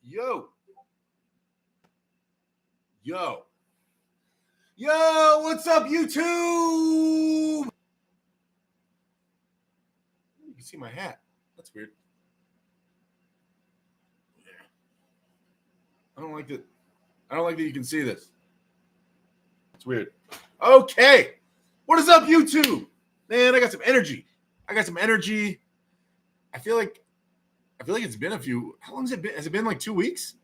Yo. Yo, what's up, YouTube? You can see my hat. That's weird. I don't like that. I don't like that you can see this. It's weird. Okay. What is up, YouTube? Man, I got some energy. I feel like it's been a few. How long has it been? Has it been like 2 weeks?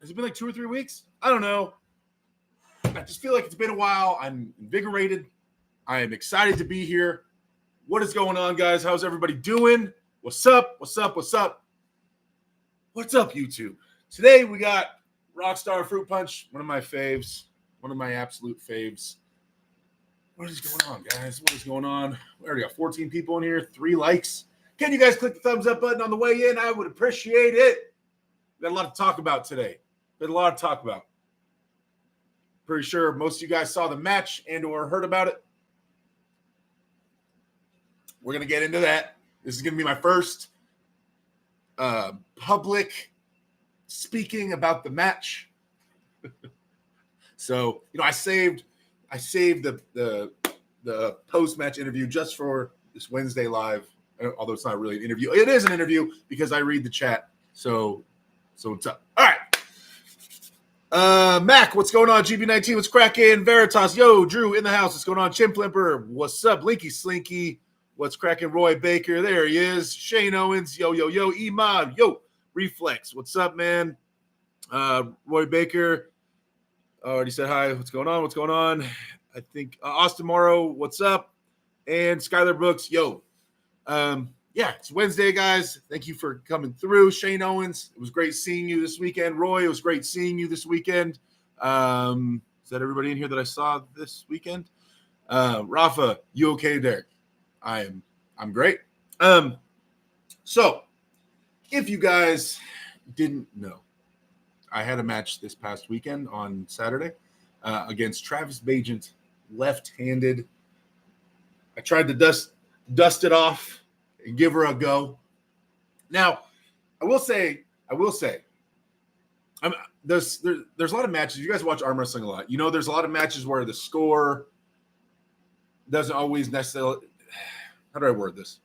Has it been like 2 or 3 weeks? I don't know. I just feel like it's been a while. I'm invigorated. I am excited to be here. What is going on, guys? How's everybody doing? What's up, YouTube? Today we got Rockstar Fruit Punch, one of my faves, one of my absolute faves. What is going on, guys? What is going on? We already got 14 people in here, 3 likes. Can you guys click the thumbs up button on the way in? I would appreciate it. We got a lot to talk about today. Pretty sure most of you guys saw the match and or heard about it. We're going to get into that. This is going to be my first public speaking about the match. So, I saved the post-match interview just for this Wednesday live, although it's not really an interview. It is an interview because I read the chat. So what's up? All right. Mac, what's going on? GB19, what's cracking? Veritas, yo, Drew in the house. What's going on? Chimplimper, what's up? Linky Slinky, what's cracking? Roy Baker, there he is. Shane Owens, yo, E-Mod, yo, Reflex, what's up, man? Roy Baker, already said hi. What's going on? I think Austin Morrow, what's up? And Skylar Brooks, yo. Yeah, it's Wednesday, guys. Thank you for coming through. Shane Owens, it was great seeing you this weekend. Roy, it was great seeing you this weekend. Is that everybody in here that I saw this weekend? Rafa, you okay, Derek? I'm great. So if you guys didn't know, I had a match this past weekend on Saturday against Travis Bajent, left-handed. I tried to dust it off and give her a go. Now, I will say, there's a lot of matches. You guys watch arm wrestling a lot. There's a lot of matches where the score doesn't always necessarily. How do I word this?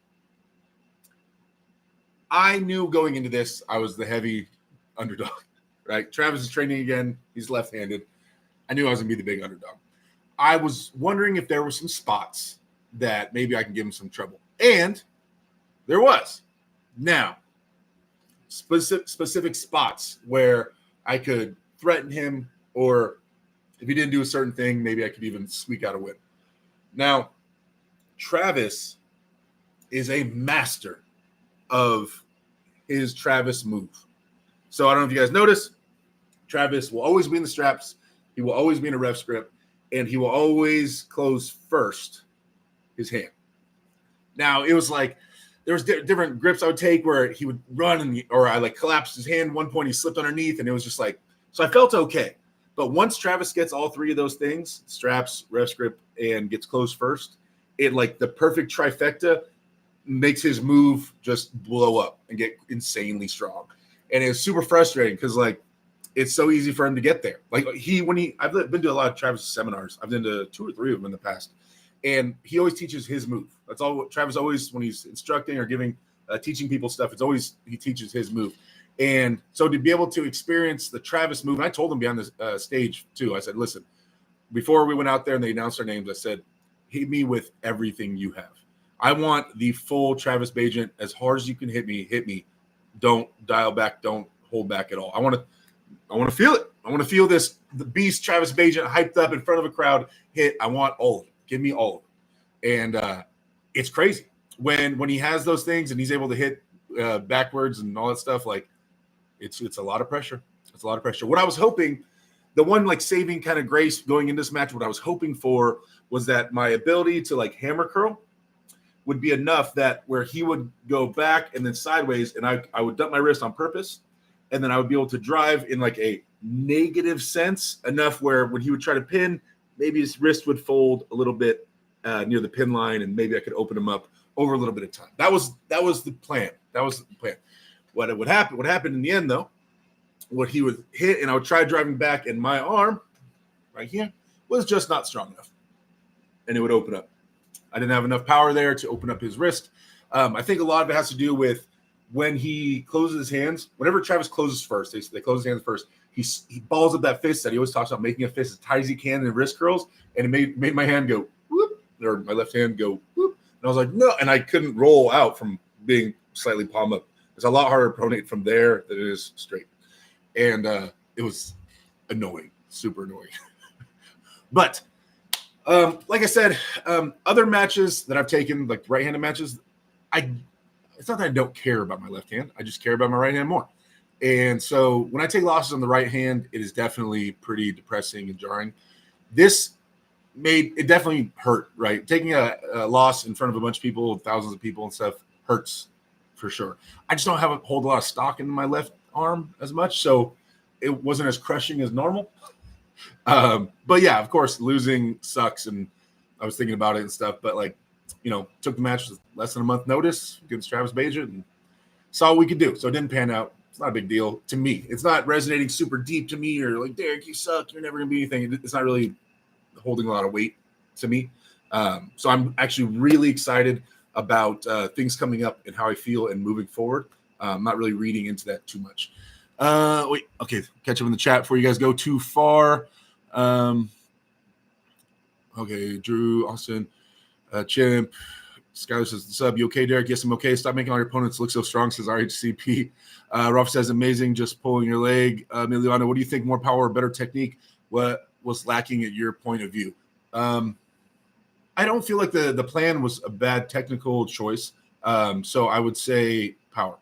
I knew going into this, I was the heavy underdog, right? Travis is training again. He's left-handed. I knew I was going to be the big underdog. I was wondering if there were some spots that maybe I can give him some trouble. And there was. Now, specific spots where I could threaten him, or if he didn't do a certain thing, maybe I could even squeak out a win. Now, Travis is a master of his Travis move. So I don't know if you guys notice, Travis will always be in the straps. He will always be in a ref script, and he will always close first his hand. Now, it was like there was different grips I would take where he would run, or I collapsed his hand. One point he slipped underneath, and it was just so I felt okay. But once Travis gets all 3 of those things, straps, ref grip, and gets closed first, it the perfect trifecta makes his move just blow up and get insanely strong. And it's super frustrating because it's so easy for him to get there. I've been to a lot of Travis seminars. I've been to 2 or 3 of them in the past. And he always teaches his move. That's all Travis always, when he's instructing or teaching people stuff, it's always he teaches his move. And so to be able to experience the Travis move, and I told him behind the stage too, I said, listen, before we went out there and they announced our names, I said, hit me with everything you have. I want the full Travis Bajent. As hard as you can hit me. Don't dial back. Don't hold back at all. I want to feel it. I want to feel the beast Travis Bajent hyped up in front of a crowd hit. I want all of it. Give me all of it. And it's crazy when he has those things and he's able to hit backwards and all that stuff. It's a lot of pressure. It's a lot of pressure. What I was hoping, the one saving kind of grace going into this match, what I was hoping for was that my ability to hammer curl would be enough that where he would go back and then sideways, and I would dump my wrist on purpose, and then I would be able to drive in a negative sense enough where when he would try to pin, maybe his wrist would fold a little bit near the pin line, and maybe I could open him up over a little bit of time. That was the plan. What happened in the end, though, what he would hit, and I would try driving back, and my arm right here was just not strong enough, and it would open up. I didn't have enough power there to open up his wrist. I think a lot of it has to do with when he closes his hands. Whenever Travis closes first, they close his hands first. He balls up that fist that he always talks about, making a fist as tight as he can in wrist curls, and it made my hand go whoop, or my left hand go whoop. And I was like, no, and I couldn't roll out from being slightly palm up. It's a lot harder to pronate from there than it is straight, and it was annoying, super annoying. But like I said, other matches that I've taken, like right-handed matches, it's not that I don't care about my left hand. I just care about my right hand more. And so when I take losses on the right hand, it is definitely pretty depressing and jarring. This it definitely hurt, right? Taking a loss in front of a bunch of people, thousands of people and stuff hurts for sure. I just don't hold a lot of stock in my left arm as much, so it wasn't as crushing as normal. But yeah, of course, losing sucks, and I was thinking about it and stuff, but like, took the match with less than a month notice against Travis Baja and saw what we could do. So it didn't pan out. It's not a big deal to me. It's not resonating super deep to me, or like, Derek, you suck, you're never going to be anything. It's not really holding a lot of weight to me. So I'm actually really excited about things coming up and how I feel and moving forward. I'm not really reading into that too much. Okay, catch up in the chat before you guys go too far. Okay, Drew, Austin, Chimp, Skyler says, what's up? You okay, Derek? Yes, I'm okay. Stop making all your opponents look so strong, says RHCP. Ruff says, amazing, just pulling your leg. Miliana, what do you think? More power or better technique? What was lacking at your point of view? I don't feel like the plan was a bad technical choice. So I would say power.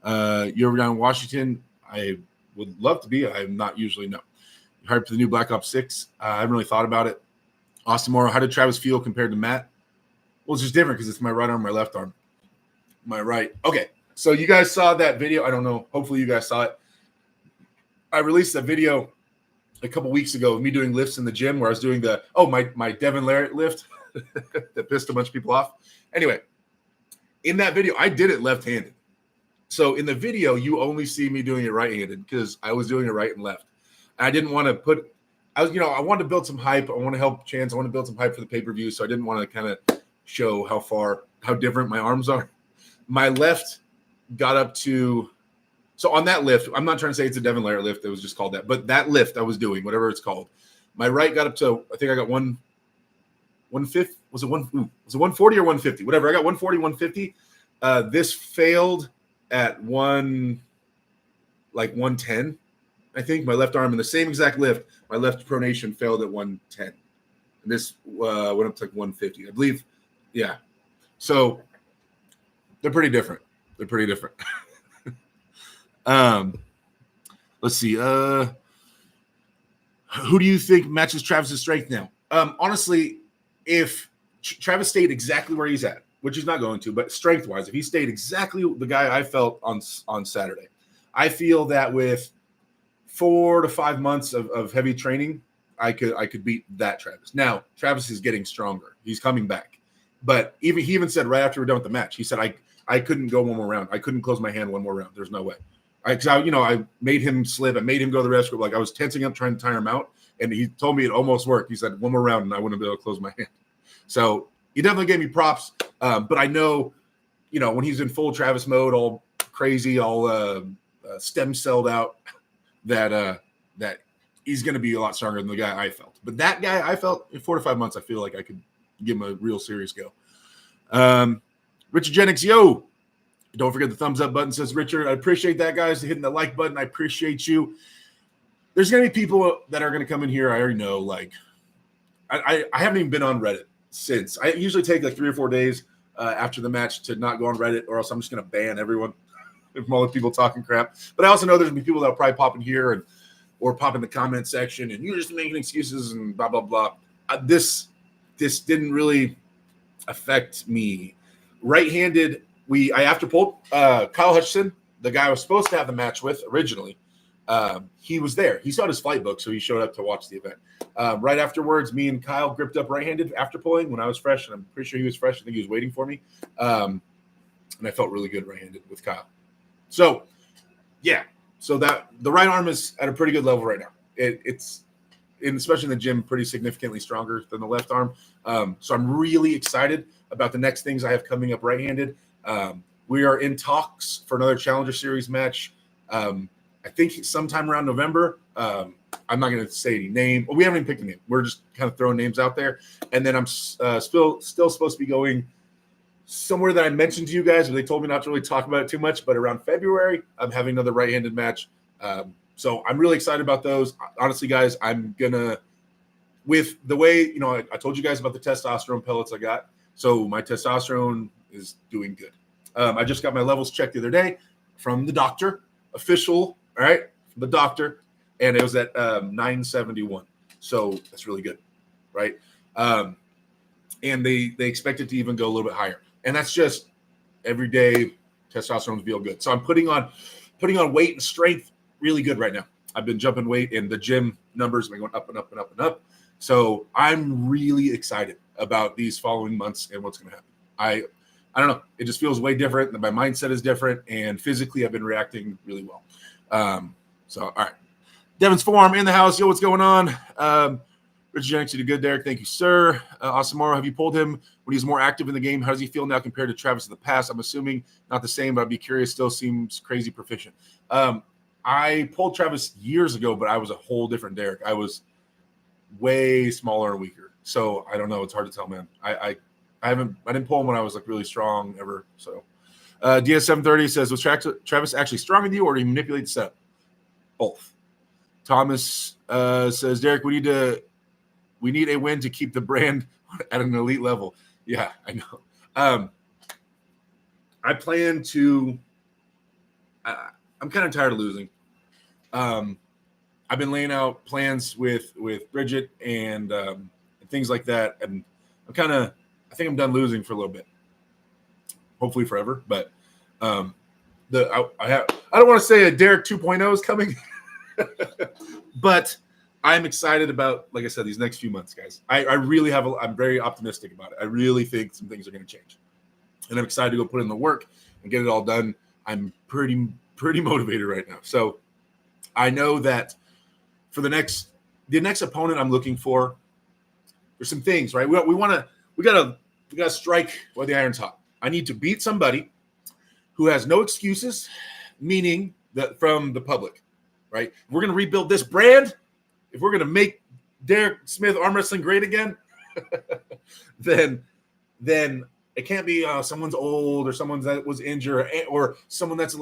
You ever down in Washington? I would love to be. I'm not usually, no. Hyped for the new Black Ops 6. I haven't really thought about it. Austin Morrow, how did Travis feel compared to Matt? Well, it's just different because it's my right arm, my left arm. My right. Okay, so you guys saw that video. I don't know. Hopefully you guys saw it. I released a video a couple weeks ago of me doing lifts in the gym where I was doing my Devin Larrett lift that pissed a bunch of people off. Anyway, in that video, I did it left-handed. So in the video, you only see me doing it right-handed because I was doing it right and left. I didn't want to I wanted to build some hype. I want to help Chance. I want to build some hype for the pay-per-view. So I didn't want to kind of show how different my arms are. My left got up to, so on that lift, I'm not trying to say it's a Devin Larrett lift. It was just called that. But that lift I was doing, whatever it's called, my right got up to, I think I got 150. Was it 140 or 150? Whatever. I got 140, 150. This failed at 110. I think my left arm in the same exact lift, my left pronation failed at 110. And this went up to like 150, I believe. Yeah. So they're pretty different. Let's see. Who do you think matches Travis's strength now? Honestly, if Travis stayed exactly where he's at, which he's not going to, but strength-wise, if he stayed exactly the guy I felt on Saturday, I feel that with 4 to 5 months of heavy training, I could beat that Travis. Now, Travis is getting stronger. He's coming back. But he even said right after we're done with the match, he said, I couldn't go one more round. I couldn't close my hand one more round. There's no way. I made him slip. I made him go to the rest group. Like I was tensing up, trying to tire him out. And he told me it almost worked. He said one more round and I wouldn't be able to close my hand. So he definitely gave me props. But I know, when he's in full Travis mode, all crazy, all stem celled out, that he's going to be a lot stronger than the guy I felt. But that guy I felt in 4 to 5 months, I feel like I could give him a real serious go. Richard Jennings, yo. Don't forget the thumbs up button, says Richard. I appreciate that, guys, hitting the like button. I appreciate you. There's going to be people that are going to come in here. I already know, like, I haven't even been on Reddit since. I usually take like 3 or 4 days after the match to not go on Reddit, or else I'm just going to ban everyone from all the people talking crap. But I also know there's going to be people that will probably pop in here or pop in the comment section, and you're just making excuses and blah, blah, blah. This didn't really affect me. Right-handed, I after pulled Kyle Hutchison, the guy I was supposed to have the match with originally. He was there. He saw his flight book, so he showed up to watch the event. Right afterwards, me and Kyle gripped up right-handed after pulling when I was fresh, and I'm pretty sure he was fresh. I think he was waiting for me. And I felt really good right-handed with Kyle. So, yeah. So that the right arm is at a pretty good level right now. It's especially in the gym, pretty significantly stronger than the left arm. So I'm really excited about the next things I have coming up right-handed. We are in talks for another Challenger Series match. I think sometime around November. I'm not going to say any name. Well, we haven't even picked a name. We're just kind of throwing names out there. And then I'm still supposed to be going somewhere that I mentioned to you guys, but they told me not to really talk about it too much. But around February, I'm having another right-handed match. So I'm really excited about those. Honestly, guys, I'm going to, with the way, I told you guys about the testosterone pellets I got. So my testosterone is doing good. I just got my levels checked the other day from the doctor, official, all right, from the doctor, and it was at 971. So that's really good, right? And they expect it to even go a little bit higher. And that's just every day testosterone feel good. So I'm putting on weight and strength really good right now. I've been jumping weight, and the gym numbers have been going up and up and up and up. So I'm really excited about these following months and what's going to happen. I don't know. It just feels way different. My mindset is different, and physically I've been reacting really well. So, all right. Devin's Forum in the house. Yo, what's going on? Richard Jennings, you did good, Derek. Thank you, sir. Asamaro, have you pulled him when he's more active in the game? How does he feel now compared to Travis in the past? I'm assuming not the same, but I'd be curious. Still seems crazy proficient. I pulled Travis years ago, but I was a whole different Derek. I was way smaller and weaker. So I don't know. It's hard to tell, man. I didn't pull him when I was like really strong ever. So DS730 says, was Travis actually stronger than you, or did he manipulate the setup? Both. Thomas says, Derek, we need a win to keep the brand at an elite level. Yeah, I know. I plan to. I'm kind of tired of losing. I've been laying out plans with Bridget and things like that, and I think I'm done losing for a little bit. Hopefully forever, but I don't want to say a Derek 2.0 is coming, but I'm excited about, like I said, these next few months, guys. I'm very optimistic about it. I really think some things are going to change, and I'm excited to go put in the work and get it all done. I'm pretty motivated right now. So I know that for the next opponent I'm looking for, there's some things, right? We gotta strike while the iron's hot. I need to beat somebody who has no excuses, meaning that from the public, right? If we're gonna rebuild this brand, if we're gonna make Derek Smith arm wrestling great again, then it can't be someone's old or someone that was injured or someone that's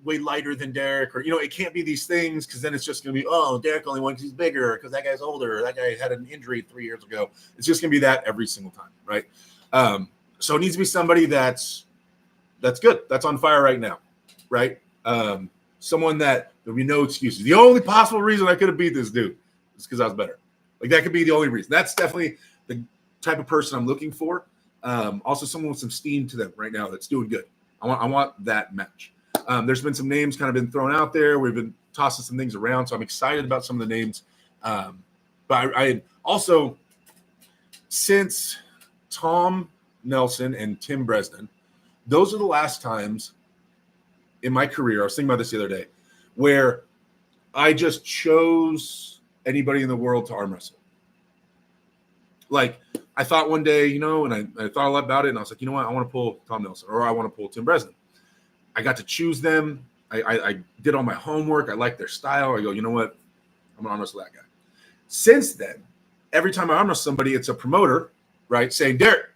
way lighter than Derek, or it can't be these things, because then it's just going to be, Derek only won because he's bigger, because that guy's older, that guy had an injury 3 years ago. It's just going to be that every single time, right? So it needs to be somebody that's good, that's on fire right now, right? Someone that there'll be no excuses. The only possible reason I could have beat this dude is because I was better. Like, that could be the only reason. That's definitely the type of person I'm looking for. Also someone with some steam to them right now that's doing good. I want that match. There's been some names kind of been thrown out there. We've been tossing some things around, so I'm excited about some of the names. But I also, since Tom Nelson and Tim Bresnan, those are the last times in my career, I was thinking about this the other day, where I just chose anybody in the world to arm wrestle. Like, I thought one day, and I thought a lot about it, and I was like, you know what? I want to pull Tom Nelson, or I want to pull Tim Bresnan. I got to choose them. I did all my homework. I liked their style. I go, you know what? I'm going to arm wrestle that guy. Since then, every time I arm wrestle somebody, it's a promoter, right, saying, Derek,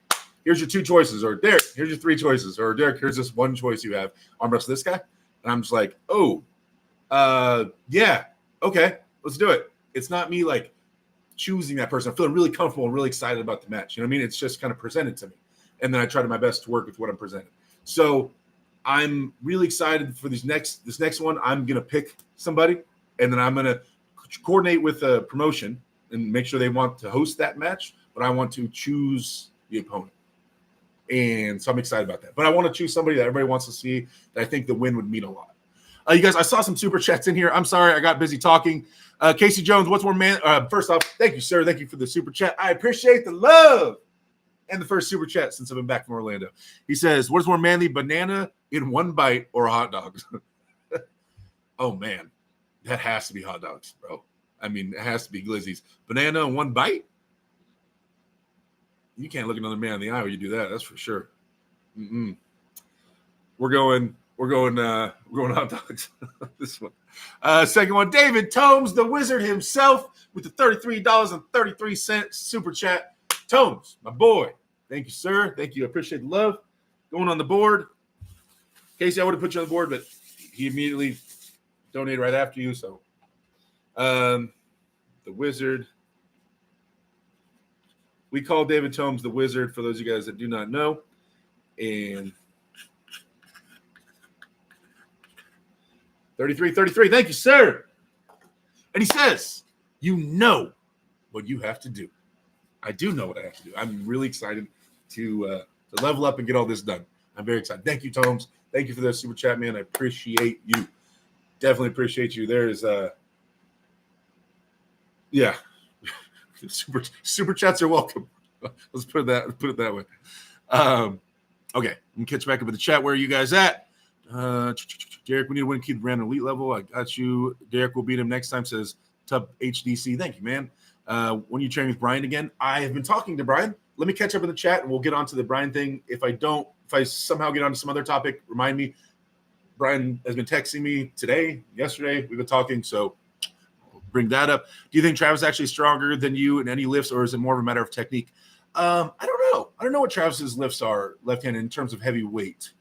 here's your 2 choices, or Derek, here's your 3 choices, or Derek, here's this 1 choice you have. Arm wrestle this guy. And I'm just like, yeah, okay, let's do it. It's not me like choosing that person. I'm feeling really comfortable and really excited about the match. You know what I mean? It's just kind of presented to me. And then I try my best to work with what I'm presented. So I'm really excited for this next one. I'm going to pick somebody, and then I'm going to coordinate with a promotion and make sure they want to host that match, but I want to choose the opponent. And so I'm excited about that. But I want to choose somebody that everybody wants to see, that I think the win would mean a lot. You guys, I saw some super chats in here. I'm sorry, I got busy talking. Casey Jones, what's more man? First off, thank you, sir. Thank you for the super chat. I appreciate the love and the first super chat since I've been back from Orlando. He says, what's more manly, banana in one bite or hot dogs? Oh, man. That has to be hot dogs, bro. I mean, it has to be glizzies. Banana in one bite? You can't look another man in the eye when you do that. That's for sure. Mm-mm. We're going hot dogs. This one. Second one, David Tomes, the wizard himself, with the $33.33 super chat. Tomes, my boy. Thank you, sir. Thank you. I appreciate the love. Going on the board. Casey, I would have put you on the board, but he immediately donated right after you. So, the wizard. We call David Tomes the wizard, for those of you guys that do not know. And 33. Thank you, sir. And he says, you know what you have to do. I do know what I have to do. I'm really excited to level up and get all this done. I'm very excited. Thank you, Tomes. Thank you for the super chat, man. I appreciate you. Definitely appreciate you. There's yeah. Super chats are welcome. Let's put it that way. Okay, I'm gonna catch back up in the chat. Where are you guys at? Derek, we need to win, keep the brand elite level. I got you. Derek will beat him next time, says Tub HDC. Thank you, man. When you training with Brian again? I have been talking to Brian. Let me catch up in the chat and we'll get on to the Brian thing. If I somehow get onto some other topic, remind me. Brian has been texting me today, yesterday. We've been talking, so I'll bring that up. Do you think Travis is actually stronger than you in any lifts, or is it more of a matter of technique? I don't know. I don't know what Travis's lifts are left-handed in terms of heavy weight,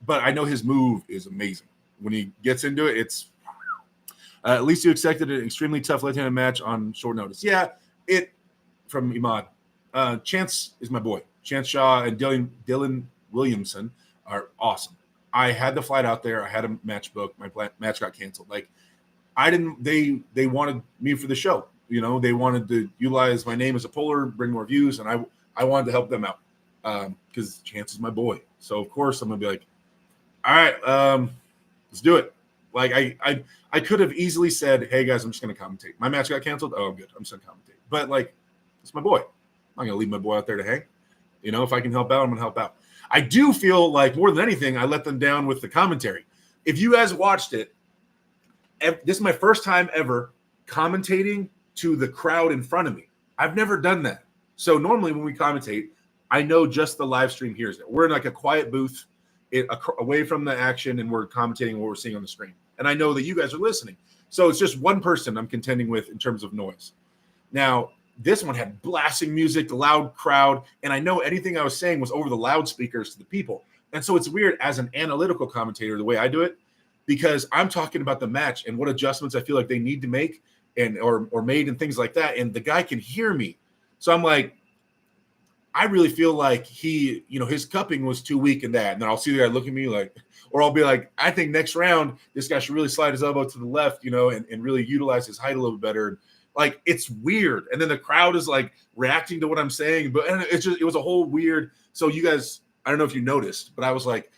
but I know his move is amazing. When he gets into it, it's at least you accepted an extremely tough left-handed match on short notice. Yeah, from Imad. Chance is my boy. Chance Shaw and Dylan Williamson are awesome. I had the flight out there. I had a match booked. My match got canceled. Like, I didn't. They wanted me for the show. You know, they wanted to utilize my name as a puller, bring more views, and I wanted to help them out because Chance is my boy. So of course I'm gonna be like, all right, let's do it. Like I could have easily said, hey guys, I'm just gonna commentate. My match got canceled. Oh, good. I'm just gonna commentate. But like, it's my boy. I'm not gonna leave my boy out there to hang. You know, if I can help out, I'm gonna help out. I do feel like more than anything, I let them down with the commentary. If you guys watched it, this is my first time ever commentating to the crowd in front of me. I've never done that. So normally when we commentate, I know just the live stream hears it. We're in like a quiet booth away from the action, and we're commentating what we're seeing on the screen. And I know that you guys are listening. So it's just one person I'm contending with in terms of noise. Now, this one had blasting music, loud crowd, and I know anything I was saying was over the loudspeakers to the people. And so it's weird as an analytical commentator, the way I do it, because I'm talking about the match and what adjustments I feel like they need to make and or made and things like that. And the guy can hear me. So I'm like, I really feel like his cupping was too weak in that. And then I'll see the guy look at me like, or I'll be like, I think next round, this guy should really slide his elbow to the left, and really utilize his height a little better. Like, it's weird. And then the crowd is like reacting to what I'm saying, it was a whole weird. So you guys, I don't know if you noticed, but I was like,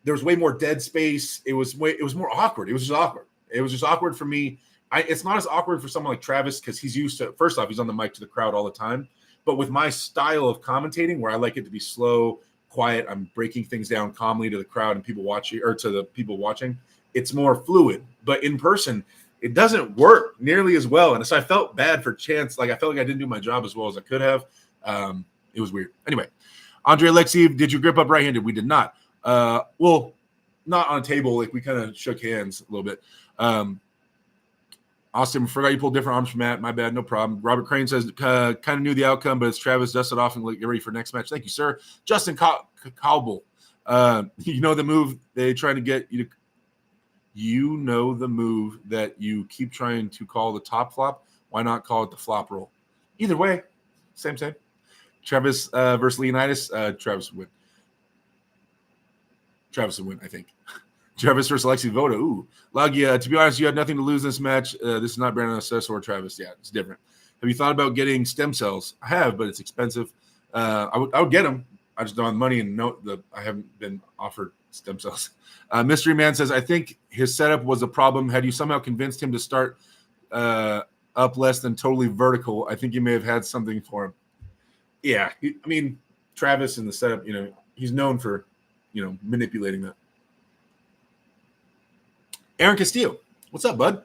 there was way more dead space. It was more awkward. It was just awkward. It was just awkward for me. It's not as awkward for someone like Travis because he's used to, first off, he's on the mic to the crowd all the time. But with my style of commentating, where I like it to be slow, quiet, I'm breaking things down calmly to the crowd and people watching, or to the people watching, it's more fluid. But in person, it doesn't work nearly as well. And so I felt bad for Chance. Like, I felt like I didn't do my job as well as I could have. It was weird. Anyway, Andre Alexiev, did you grip up right-handed? We did not. Well, not on a table. Like, we kind of shook hands a little bit. Austin, forgot you pulled different arms from Matt. My bad, no problem. Robert Crane says, kind of knew the outcome, but it's Travis dusted off and get ready for next match. Thank you, sir. Justin Cowbell, you know the move they trying to get you to. You know the move that you keep trying to call the top flop. Why not call it the flop roll? Either way, same. Travis versus Leonidas. Travis would win. Travis would win, I think. Travis versus Alexi Voda. Ooh. Lagia, to be honest, you had nothing to lose this match. This is not Brandon Assess or Travis. Yeah, it's different. Have you thought about getting stem cells? I have, but it's expensive. I would get them. I just don't have money, and I haven't been offered stem cells. Mystery Man says, I think his setup was a problem. Had you somehow convinced him to start up less than totally vertical, I think you may have had something for him. Yeah, Travis in the setup, he's known for, manipulating that. Aaron Castillo, what's up, bud?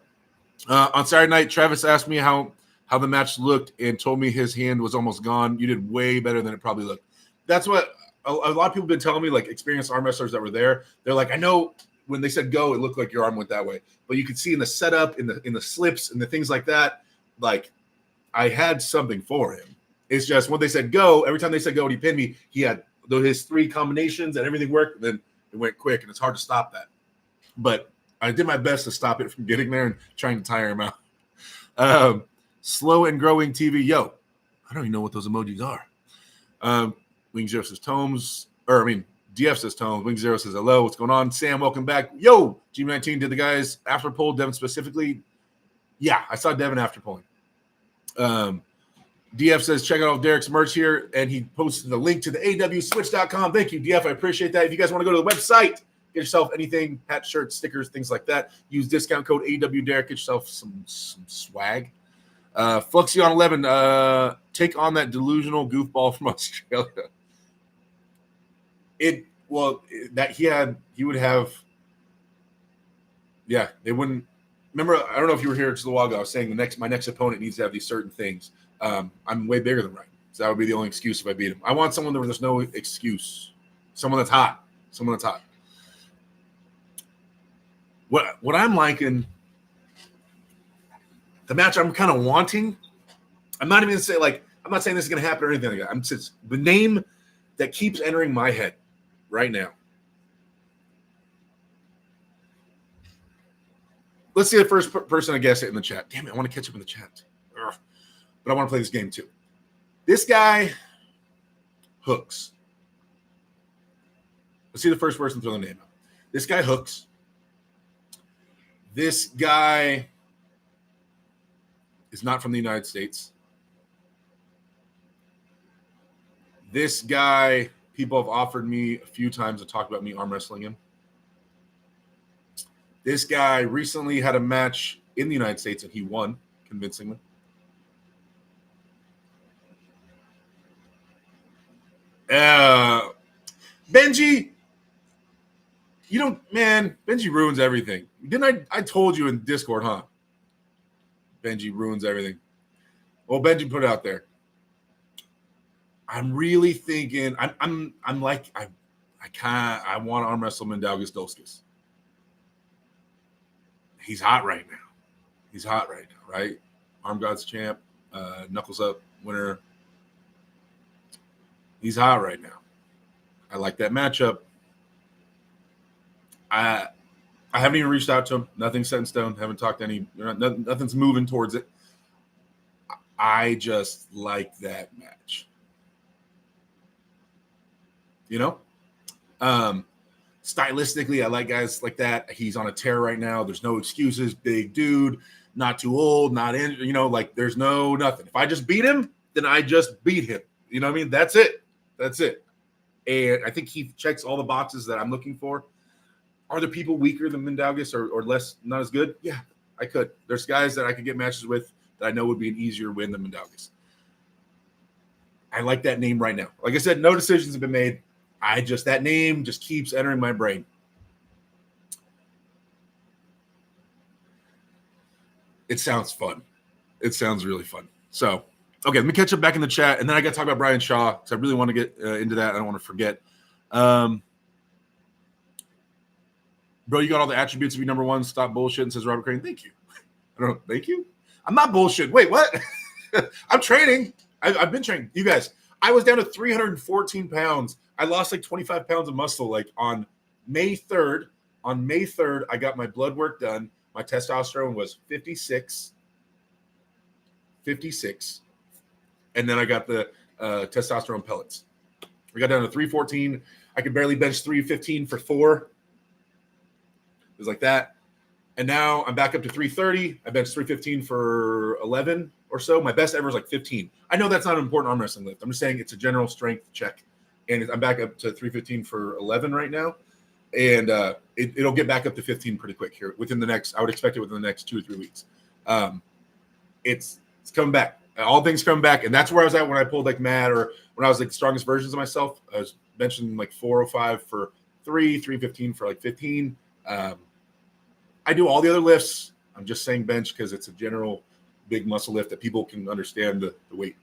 On Saturday night, Travis asked me how the match looked and told me his hand was almost gone. You did way better than it probably looked. That's what a lot of people have been telling me, like experienced arm wrestlers that were there. They're like, I know when they said go, it looked like your arm went that way. But you could see in the setup, in the slips, and the things like that, like I had something for him. It's just when they said go, every time they said go and he pinned me, he had his 3 combinations and everything worked. And then it went quick, and it's hard to stop that. But I did my best to stop it from getting there and trying to tire him out. Slow and growing TV. Yo, I don't even know what those emojis are. Wing Zero says Tomes, DF says Tomes. Wing Zero says hello. What's going on? Sam, welcome back. Yo, G19, did the guys after poll Devin specifically? Yeah, I saw Devin after polling. DF says check out Derek's merch here, and he posted the link to the awswitch.com. Thank you, DF. I appreciate that. If you guys want to go to the website, get yourself anything, hat, shirts, stickers, things like that. Use discount code AWDerek. Get yourself some swag. Fluxion11, take on that delusional goofball from Australia. They would have. Yeah, they wouldn't. Remember, I don't know if you were here just a while ago. I was saying my next opponent needs to have these certain things. I'm way bigger than Ryan, so that would be the only excuse if I beat him. I want someone where there's no excuse. Someone that's hot. What I'm liking, the match I'm kind of wanting. I'm not even gonna say I'm not saying this is gonna happen or anything like that. I'm just the name that keeps entering my head right now. Let's see the first person to guess it in the chat. Damn it, I want to catch up in the chat. Ugh. But I want to play this game too. This guy hooks. Let's see the first person throw the name out. This guy hooks. This guy is not from the United States. This guy, people have offered me a few times to talk about me arm wrestling him. This guy recently had a match in the United States and he won convincingly. Benji, Benji ruins everything. Didn't I told you in Discord, huh? Benji ruins everything. Well, Benji put it out there. I'm really thinking, I want to arm wrestle Mindaugas Dolskis. He's hot right now, right? Arm Gods champ, Knuckles Up winner. He's hot right now. I like that matchup. I haven't even reached out to him. Nothing's set in stone. Haven't talked to any. Nothing's moving towards it. I just like that match. Stylistically, I like guys like that. He's on a tear right now. There's no excuses. Big dude, not too old, not in. There's no nothing. If I just beat him, then I just beat him. You know what I mean? That's it. And I think he checks all the boxes that I'm looking for. Are there people weaker than Mindaugas or less, not as good? Yeah, I could. There's guys that I could get matches with that I know would be an easier win than Mindaugas. I like that name right now. Like I said, no decisions have been made. That name just keeps entering my brain. It sounds fun. It sounds really fun. So, okay, let me catch up back in the chat, and then I got to talk about Brian Shaw because I really want to get into that. I don't want to forget. Bro, you got all the attributes to be number one. Stop bullshitting, says Robert Crane. Thank you. I don't know. Thank you. I'm not bullshit. Wait, what? I'm training. I've been training. You guys, I was down to 314 pounds. I lost like 25 pounds of muscle on May 3rd. On May 3rd, I got my blood work done. My testosterone was 56. And then I got the testosterone pellets. I got down to 314. I could barely bench 315 for 4. It was like that. And now I'm back up to 330. I benched 315 for 11 or so. My best ever is like 15. I know that's not an important arm wrestling lift. I'm just saying it's a general strength check. And I'm back up to 315 for 11 right now. And it'll get back up to 15 pretty quick here within the next, I would expect it within the next 2 or 3 weeks. It's coming back. All things coming back. And that's where I was at when I pulled like Matt or when I was like the strongest versions of myself. I was benching like 405 for 3, 315 for like 15. I do all the other lifts. I'm just saying bench because it's a general big muscle lift that people can understand the weight.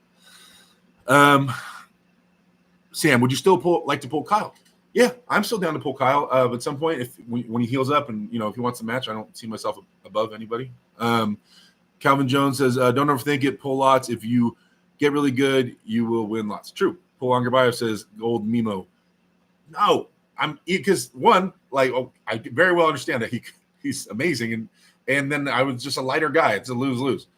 Sam, would you still like to pull Kyle? Yeah, I'm still down to pull Kyle. At some point, when he heals up and if he wants to match, I don't see myself above anybody. Calvin Jones says, "Don't overthink it. Pull lots. If you get really good, you will win lots." True. Pull Longerbayo says, "Gold Mimo." No, because one, I very well understand that he's amazing, and then I was just a lighter guy. It's a lose-lose.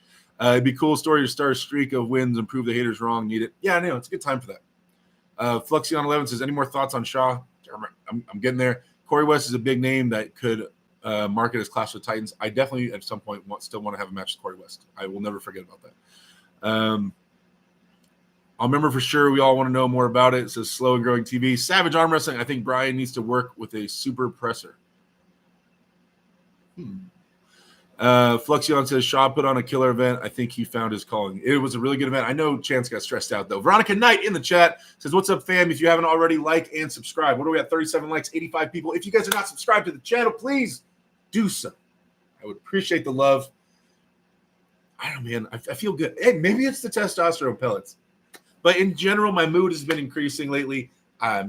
It'd be a cool story to start a streak of wins and prove the haters wrong. Need it? Yeah, I know. It's a good time for that. Fluxion11 says, any more thoughts on Shaw? I'm getting there. Corey West is a big name that could market as Clash of the Titans. I definitely at some point still want to have a match with Corey West. I will never forget about that. I'll remember for sure. We all want to know more about it. It says slow and growing TV. Savage Arm Wrestling. I think Brian needs to work with a super presser. Fluxion says Shaw put on a killer event. I think he found his calling. It was a really good event. I know Chance got stressed out though. Veronica Knight in the chat says, "What's up, fam? If you haven't already, like and subscribe." What are we at? 37 likes, 85 people. If you guys are not subscribed to the channel, please do so. I would appreciate the love. I don't know, man. I feel good. Hey, maybe it's the testosterone pellets, but in general, my mood has been increasing lately. I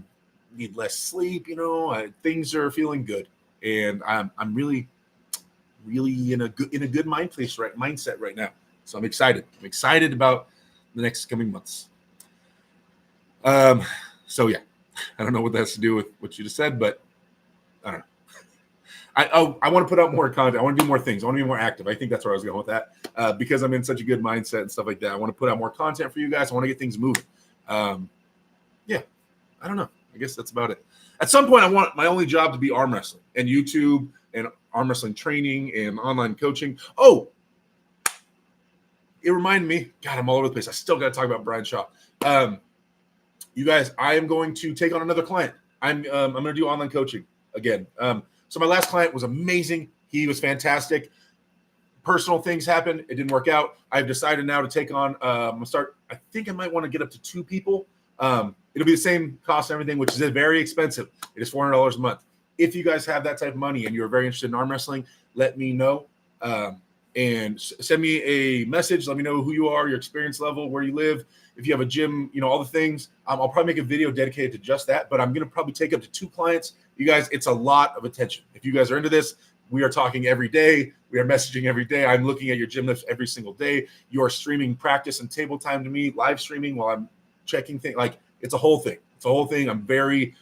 need less sleep. Things are feeling good, and I'm really in a good mindset right now. So I'm excited. I'm excited about the next coming months. So yeah, I don't know what that has to do with what you just said, but I don't know. I want to put out more content. I want to do more things. I want to be more active. I think that's where I was going with that. Because I'm in such a good mindset and stuff like that. I want to put out more content for you guys. I want to get things moving. Yeah, I don't know. I guess that's about it. At some point, I want my only job to be arm wrestling and YouTube and arm wrestling training and online coaching. Oh, it reminded me. God, I'm all over the place. I still got to talk about Brian Shaw. You guys, I am going to take on another client. I'm going to do online coaching again. So my last client was amazing. He was fantastic. Personal things happened. It didn't work out. I've decided now to take on. I'm going to start. I think I might want to get up to 2 people. It'll be the same cost and everything, which is very expensive. It is $400 a month. If you guys have that type of money and you're very interested in arm wrestling, let me know and send me a message. Let me know who you are, your experience level, where you live. If you have a gym, all the things. I'll probably make a video dedicated to just that, but I'm going to probably take up to 2 clients. You guys, it's a lot of attention. If you guys are into this, we are talking every day. We are messaging every day. I'm looking at your gym lifts every single day. You are streaming practice and table time to me, live streaming while I'm checking things. It's a whole thing. It's a whole thing. I'm very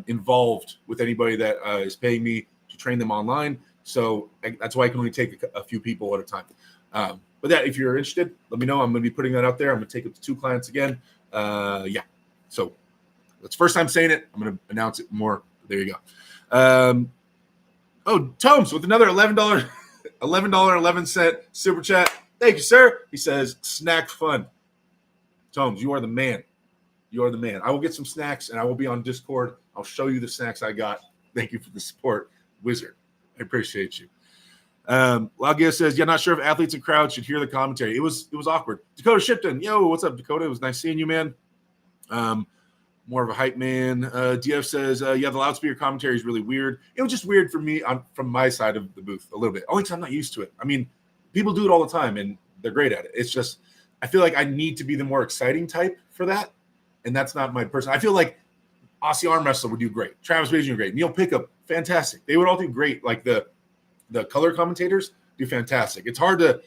involved with anybody that is paying me to train them online. So that's why I can only take a few people at a time. But yeah, if you're interested, let me know. I'm going to be putting that out there. I'm going to take it to 2 clients again. Yeah. So that's the first time saying it. I'm going to announce it more. There you go. Tomes with another $11.11 super chat. Thank you, sir. He says, snack fun. Tomes, you are the man. You are the man. I will get some snacks, and I will be on Discord. I'll show you the snacks I got. Thank you for the support, Wizard. I appreciate you. Lagia says, yeah, not sure if athletes and crowds should hear the commentary. It was awkward. Dakota Shipton, yo, what's up, Dakota? It was nice seeing you, man. More of a hype man. DF says, yeah, the loudspeaker commentary is really weird. It was just weird for me from my side of the booth a little bit. Only because I'm not used to it. I mean, people do it all the time, and they're great at it. It's just I feel like I need to be the more exciting type for that, and that's not my person. I feel like Aussie Arm Wrestler would do great. Travis Bajan would do great. Neil Pickup, fantastic. They would all do great. Like the color commentators do fantastic. It's hard to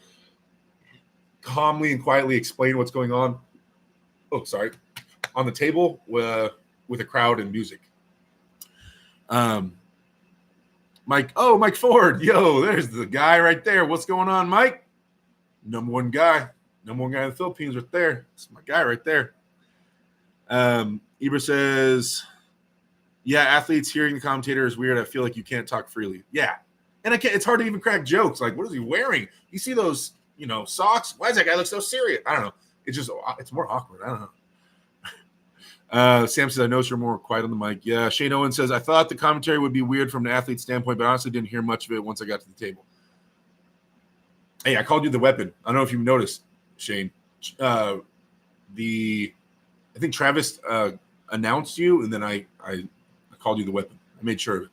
calmly and quietly explain what's going on. Oh, sorry. On the table with a crowd and music. Mike Ford. Yo, there's the guy right there. What's going on, Mike? Number one guy in the Philippines right there. It's my guy right there. Ibra says, yeah, athletes hearing the commentator is weird. I feel like you can't talk freely. Yeah. And it's hard to even crack jokes. Like, what is he wearing? You see those, socks? Why does that guy look so serious? I don't know. It's more awkward. I don't know. Sam says, I noticed you're more quiet on the mic. Yeah. Shane Owen says, I thought the commentary would be weird from an athlete standpoint, but honestly didn't hear much of it once I got to the table. Hey, I called you the weapon. I don't know if you noticed, Shane. I think Travis announced you, and then I called you the weapon. I made sure of it.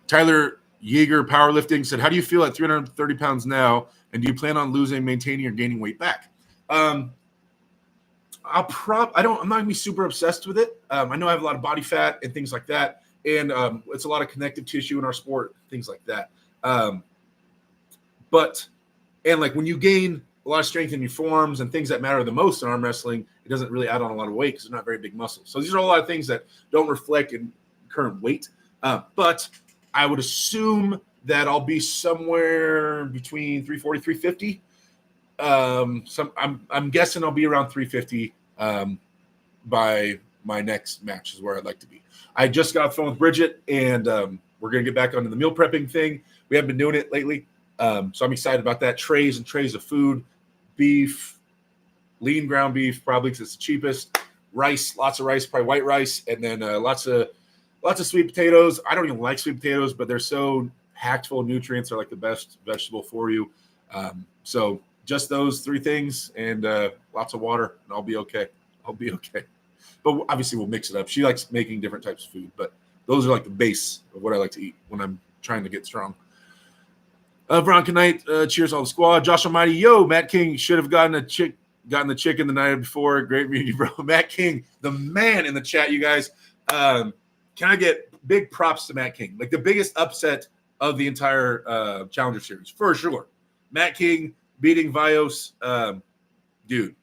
Tyler Yeager Powerlifting said, how do you feel at 330 pounds now? And do you plan on losing, maintaining, or gaining weight back? I'm not gonna be super obsessed with it. I know I have a lot of body fat and things like that. And it's a lot of connective tissue in our sport, things like that. But like when you gain a lot of strength in your forearms and things that matter the most in arm wrestling, it doesn't really add on a lot of weight because they're not very big muscles. So these are a lot of things that don't reflect in current weight. But I would assume that I'll be somewhere between 340, 350. I'm guessing I'll be around 350 by my next match is where I'd like to be. I just got off the phone with Bridget, and we're going to get back onto the meal prepping thing. We haven't been doing it lately. So I'm excited about that. Trays and trays of food, beef, lean ground beef, probably because it's the cheapest. Rice, lots of rice, probably white rice, and then lots of sweet potatoes. I don't even like sweet potatoes, but they're so packed full of nutrients. They're like the best vegetable for you. So just those three things and lots of water, and I'll be okay. But obviously we'll mix it up. She likes making different types of food, but those are like the base of what I like to eat when I'm trying to get strong. Veronica Knight, cheers all the squad. Josh Almighty, yo, Matt King should have gotten the chicken the night before. Great meeting, bro. Matt King, the man in the chat, you guys. Can I get big props to Matt King? Like the biggest upset of the entire Challenger Series, for sure. Matt King beating Vios, dude,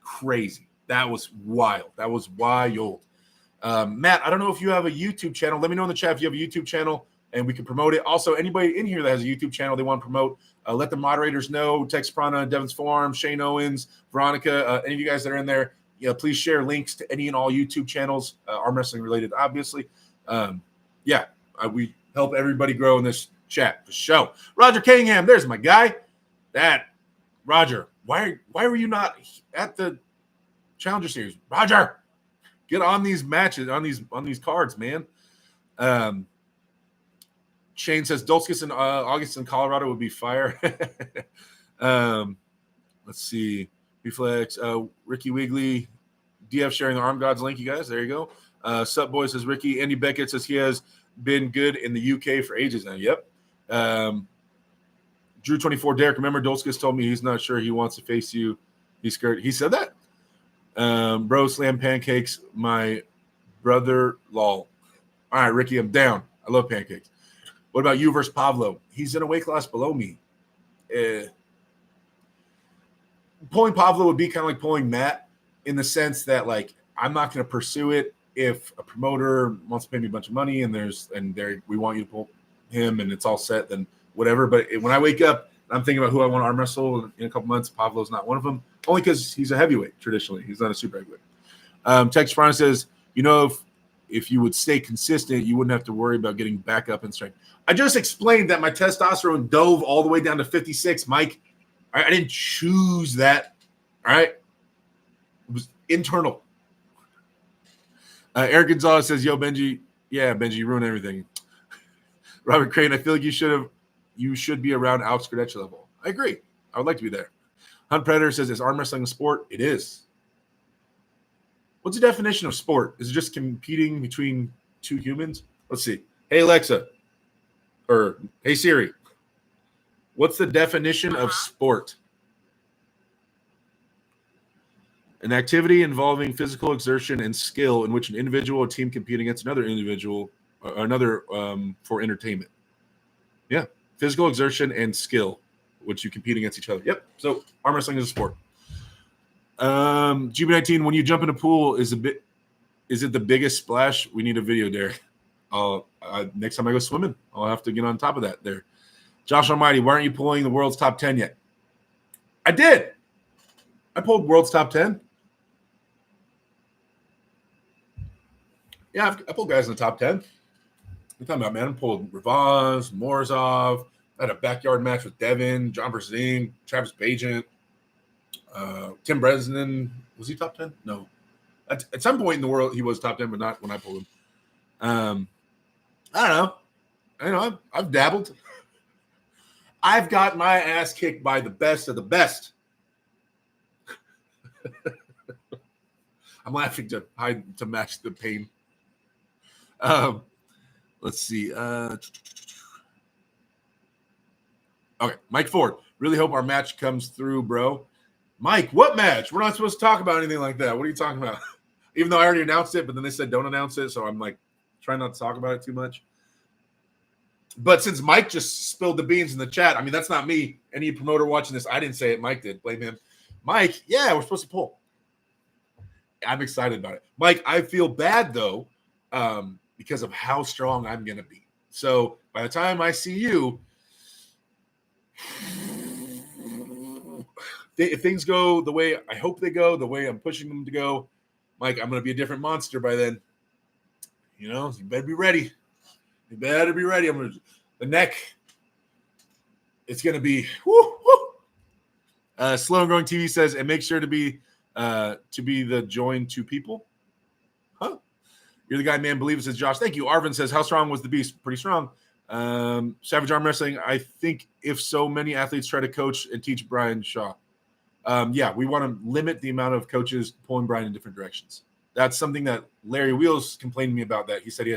crazy. That was wild. Matt, I don't know if you have a YouTube channel. Let me know in the chat if you have a YouTube channel and we can promote it. Also, anybody in here that has a YouTube channel they want to promote, let the moderators know. Tex Prana, Devon's Farm, Shane Owens, Veronica, any of you guys that are in there, please share links to any and all YouTube channels, arm wrestling related, obviously. We help everybody grow in this chat for sure. Roger Cunningham, there's my guy. Roger, why were you not at the Challenger Series? Roger, get on these matches, on these cards, man. Shane says Dulskis in August in Colorado would be fire. Let's see. Reflex. Ricky Wiggly. DF sharing the Arm Gods link, you guys. There you go. Sup Boy says Ricky. Andy Beckett says he has been good in the UK for ages now. Yep. Drew 24. Derek, remember Dulskis told me he's not sure he wants to face you. He's scared. He said that? Bro, slam pancakes. My brother, lol. All right, Ricky, I'm down. I love pancakes. What about you versus Pablo? He's in a weight class below me. Pulling Pablo would be kind of like pulling Matt in the sense that, like, I'm not going to pursue it if a promoter wants to pay me a bunch of money and we want you to pull him and it's all set, then whatever. But when I wake up, I'm thinking about who I want to arm wrestle in a couple months. Pablo's not one of them, only because he's a heavyweight traditionally. He's not a super heavyweight. Tex Brown says, if you would stay consistent, you wouldn't have to worry about getting back up in strength. I just explained that my testosterone dove all the way down to 56, Mike. I didn't choose that. All right. It was internal. Eric Gonzalez says, yo, Benji. Yeah, Benji, you ruined everything. Robert Crane, I feel like you should be around Alex Gradecci level. I agree. I would like to be there. Hunt Predator says, is arm wrestling a sport? It is. What's the definition of sport? Is it just competing between two humans? Let's see. Hey, Alexa. Or, hey, Siri. What's the definition of sport? An activity involving physical exertion and skill in which an individual or team compete against another individual for entertainment. Yeah. Physical exertion and skill, which you compete against each other. Yep. So arm wrestling is a sport. GB19, when you jump in a pool, is it the biggest splash? We need a video, Derek. Next time I go swimming, I'll have to get on top of that there. Josh Almighty, why aren't you pulling the world's top 10 yet? I did. I pulled world's top 10. Yeah, I pulled guys in the top 10. You're talking about, man, I pulled Ravaz, Morozov. I had a backyard match with Devin, John Brzezing, Travis Bajent, Tim Bresnan. Was he top 10? No. At some point in the world, he was top 10, but not when I pulled him. I don't know. I've dabbled. I've got my ass kicked by the best of the best. I'm laughing to match the pain. Let's see. Okay, Mike Ford. Really hope our match comes through, bro. Mike, what match? We're not supposed to talk about anything like that. What are you talking about? Even though I already announced it, but then they said don't announce it. So I'm like trying not to talk about it too much. But since Mike just spilled the beans in the chat, I mean, that's not me. Any promoter watching this, I didn't say it. Mike did. Blame him. Mike, yeah, we're supposed to pull. I'm excited about it. Mike, I feel bad, though, because of how strong I'm going to be. So by the time I see you, if things go the way I hope they go, the way I'm pushing them to go, Mike, I'm going to be a different monster by then. You know, you better be ready. You better be ready. The neck, it's going to be whoo, whoo. Slow and Growing TV says, and make sure to be the join two people. Huh? You're the guy, man. Believe it, says Josh. Thank you. Arvin says, how strong was the beast? Pretty strong. Savage Arm Wrestling, I think if so many athletes try to coach and teach Brian Shaw. Yeah, we want to limit the amount of coaches pulling Brian in different directions. That's something that Larry Wheels complained to me about. That he said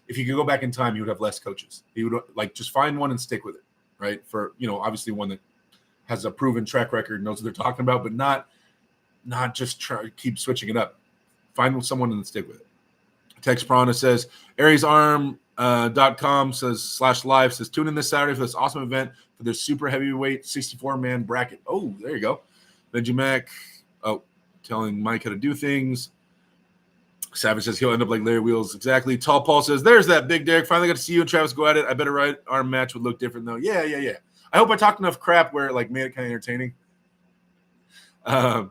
if he could go back in time, he would have less coaches. He would just find one and stick with it, right? For obviously one that has a proven track record, knows what they're talking about, but not just try to keep switching it up. Find someone and stick with it. Tex Prana says AriesArm.com says /live says tune in this Saturday for this awesome event for the super heavyweight 64-man bracket. Oh, there you go. Benji Mac, telling Mike how to do things. Savage says he'll end up like Larry Wheels. Exactly. Tall Paul says, there's that Big Derek. Finally got to see you and Travis go at it. I bet a right arm match would look different, though. Yeah. I hope I talked enough crap where it made it kind of entertaining. I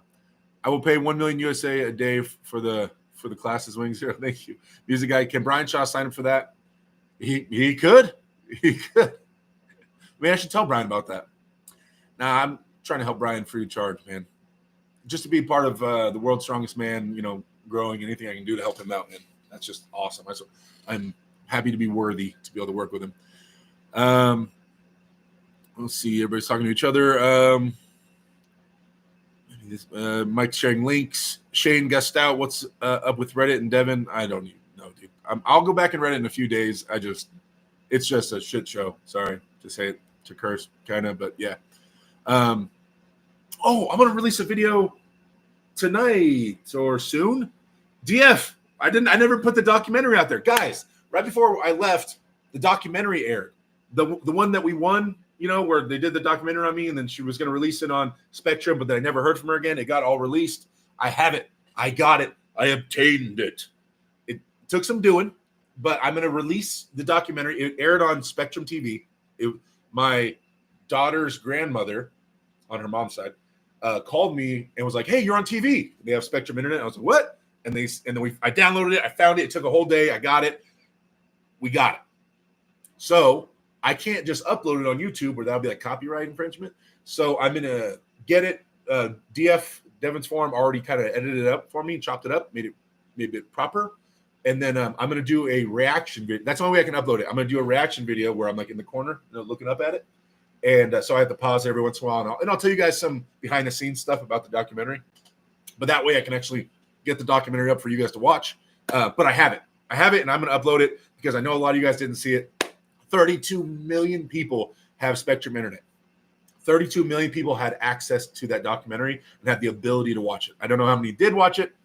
will pay $1 million USA a day for the classes wings here. Thank you. Music guy. Can Brian Shaw sign up for that? He could. He could. Maybe I should tell Brian about that. Nah, I'm trying to help Brian free of charge, man. Just to be part of the world's strongest man, growing, anything I can do to help him out, man. That's just awesome. I'm happy to be worthy to be able to work with him. Let's see. Everybody's talking to each other. Mike's sharing links. Shane guessed out. What's up with Reddit and Devin? I don't even know, dude. I'll go back and Reddit in a few days. It's just a shit show. Sorry to say it, to curse, kind of, but yeah. I'm going to release a video tonight or soon. DF, I never put the documentary out there. Guys, right before I left, the documentary aired. The one that we won, where they did the documentary on me, and then she was going to release it on Spectrum, but then I never heard from her again. It got all released. I have it. I got it. I obtained it. It took some doing, but I'm going to release the documentary. It aired on Spectrum TV. My daughter's grandmother, on her mom's side, called me and was like, "Hey, you're on TV. They have Spectrum Internet." I was like, "What?" And then I downloaded it. I found it. It took a whole day. I got it. We got it. So I can't just upload it on YouTube, or that'll be like copyright infringement. So I'm gonna get it. DF Devin's Forum already kind of edited it up for me, chopped it up, made it proper. And then I'm gonna do a reaction video. That's the only way I can upload it. I'm gonna do a reaction video where I'm like in the corner, looking up at it. And so I have to pause every once in a while, and I'll tell you guys some behind the scenes stuff about the documentary. But that way I can actually get the documentary up for you guys to watch. But I have it, and I'm going to upload it because I know a lot of you guys didn't see it. 32 million people have Spectrum Internet. 32 million people had access to that documentary and had the ability to watch it. I don't know how many did watch it,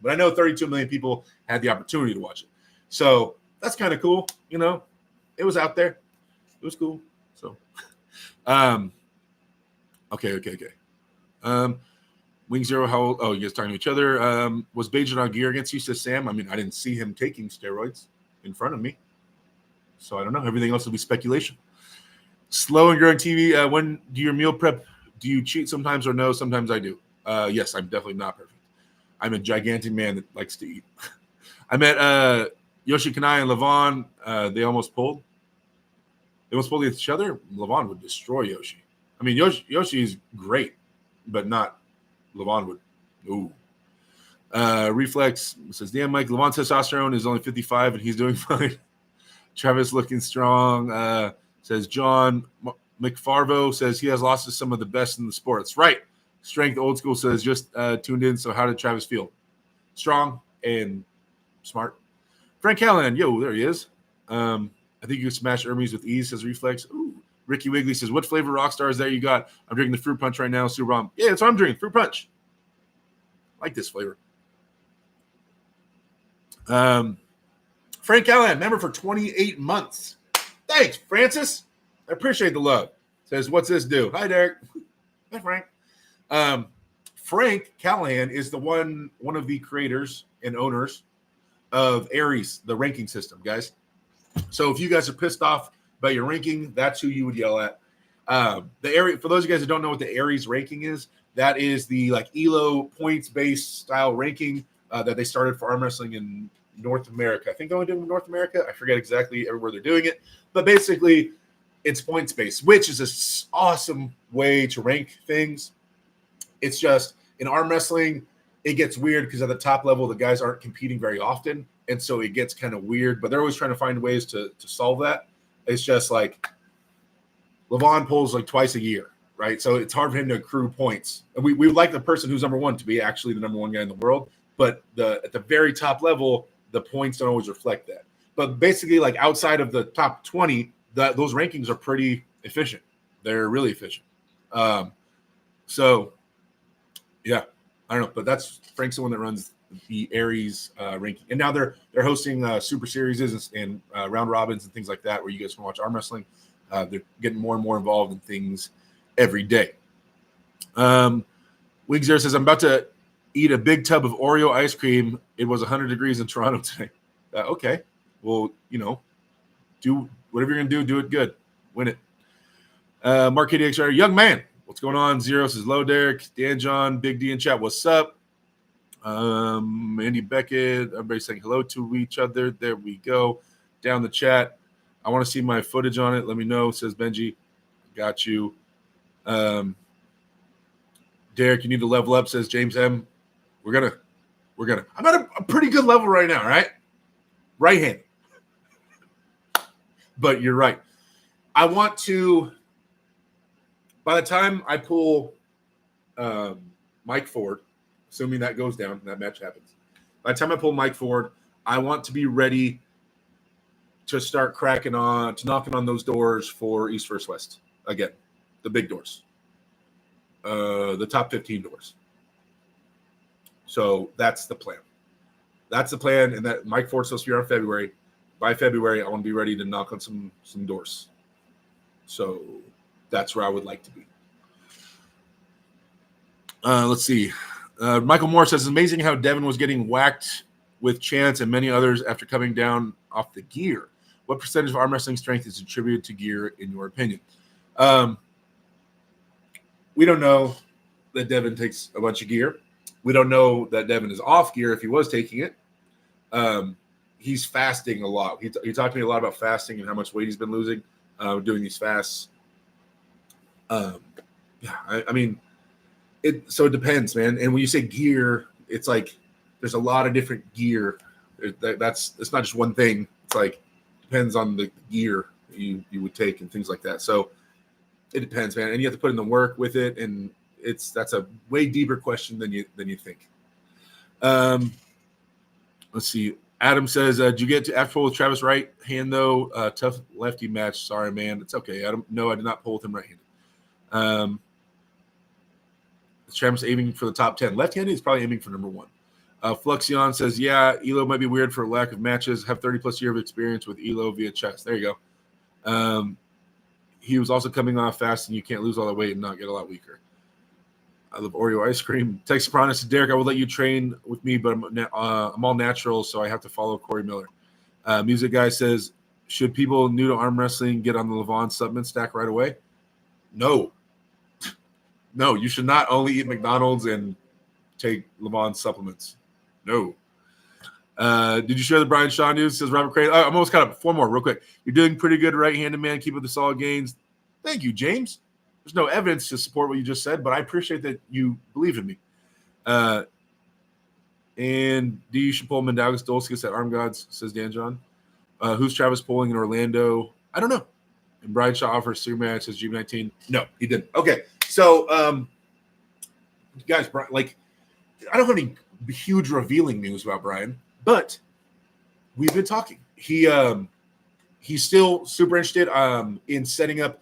but I know 32 million people had the opportunity to watch it. So that's kind of cool. It was out there. It was cool. So, okay. Wing Zero, how old? Oh, you guys talking to each other. Was Bajan on gear against you, says Sam? I mean, I didn't see him taking steroids in front of me. So I don't know. Everything else will be speculation. Slow and Growing TV, when do your meal prep, do you cheat sometimes or no? Sometimes I do. Yes, I'm definitely not perfect. I'm a gigantic man that likes to eat. I met Yoshi Kanai and Levon. They almost pulled. They almost pulled each other. Levon would destroy Yoshi. I mean, Yoshi is great, but not Levon would. Ooh. Reflex says, damn, Mike, Levon's testosterone is only 55 and he's doing fine. Travis looking strong. Says John McFarvo says he has lost to some of the best in the sports. Right. Strength Old School says just tuned in. So how did Travis feel? Strong and smart. Frank Callahan. Yo, there he is. I think you can smash Hermes with ease, says Reflex. Ooh. Ricky Wiggly says, what flavor Rockstar is that you got? I'm drinking the fruit punch right now. Super bomb. Yeah, that's what I'm drinking. Fruit punch. I like this flavor. Frank Callahan, member for 28 months. Thanks, Francis. I appreciate the love. Says, what's this do? Hi, Derek. Hi, Frank. Frank Callahan is one of the creators and owners of Aries, the ranking system, guys. So if you guys are pissed off about your ranking, that's who you would yell at. The Aries, for those of you guys who don't know what the Aries ranking is, that is the like ELO points-based style ranking that they started for arm wrestling in North America. I think they only do it in North America. I forget exactly everywhere they're doing it, but basically it's points-based, which is an awesome way to rank things. It's just in arm wrestling, it gets weird because at the top level, the guys aren't competing very often. And so it gets kind of weird, but they're always trying to find ways to solve that. It's just like Levon pulls like twice a year, right? So it's hard for him to accrue points. And we would like the person who's number one to be actually the number one guy in the world. But at the very top level, the points don't always reflect that. But basically, like outside of the top 20, those rankings are pretty efficient. They're really efficient. So, yeah, I don't know. But that's Frank's the one that runs the Aries ranking. And now they're hosting Super Series and round robins and things like that where you guys can watch arm wrestling. They're getting more and more involved in things every day. Wings Air says, I'm about to eat a big tub of Oreo ice cream. It was 100 degrees in Toronto today. Okay. Well, do whatever you're going to do it good. Win it. Mark KDXR, young man. What's going on? Zero says, hello, Derek. Dan John, Big D in chat. What's up? Andy Beckett. Everybody saying hello to each other. There we go. Down the chat. I want to see my footage on it. Let me know, says Benji. Got you. Derek, you need to level up, says James M. We're gonna. I'm at a pretty good level right now, right? Right hand. But you're right. I want to, by the time I pull Mike Ford, assuming that goes down and that match happens, by the time I pull Mike Ford, I want to be ready to start knocking on those doors for East First West again, the big doors, the top 15 doors. So that's the plan. That's the plan, and that Mike Ford's supposed to be around February. By February, I want to be ready to knock on some doors. So that's where I would like to be. Let's see. Michael Moore says, it's amazing how Devin was getting whacked with Chance and many others after coming down off the gear. What percentage of arm wrestling strength is attributed to gear, in your opinion? We don't know that Devin takes a bunch of gear. We don't know that Devin is off gear if he was taking it. He's fasting a lot. He talked to me a lot about fasting and how much weight he's been losing doing these fasts. I mean, it depends, man. And when you say gear, it's like there's a lot of different gear. It's not just one thing. It's like depends on the gear you would take and things like that. So it depends, man. And you have to put in the work with it, and that's a way deeper question than you think. Let's see. Adam says, did you get to after pull with Travis right hand though? Tough lefty match. Sorry, man. It's okay. Adam. No, I did not pull with him right-handed. Travis aiming for the top 10. Left-handed, he's probably aiming for number 1. Fluxion says, yeah, Elo might be weird for lack of matches. Have 30-plus year of experience with Elo via chess. There you go. He was also coming off fast, and you can't lose all that weight and not get a lot weaker. I love Oreo ice cream. Texas Piranha says, Derek, I would let you train with me, but I'm all natural, so I have to follow Corey Miller. Music Guy says, should people new to arm wrestling get on the Levon supplement stack right away? No. No, you should not only eat McDonald's and take Levon supplements. No. Did you share the Brian Shaw news? Says Robert Crane. I'm almost caught up. 4 more real quick. You're doing pretty good right-handed, man. Keep up the solid gains. Thank you, James. There's no evidence to support what you just said, but I appreciate that you believe in me. And D should pull Mendagas Dolskis at Arm Gods, says Dan John. Who's Travis pulling in Orlando? I don't know. And Brian Shaw offers 3 match, says G19. No, he didn't. Okay. So, guys, like, I don't have any huge revealing news about Brian, but we've been talking. He's still super interested in setting up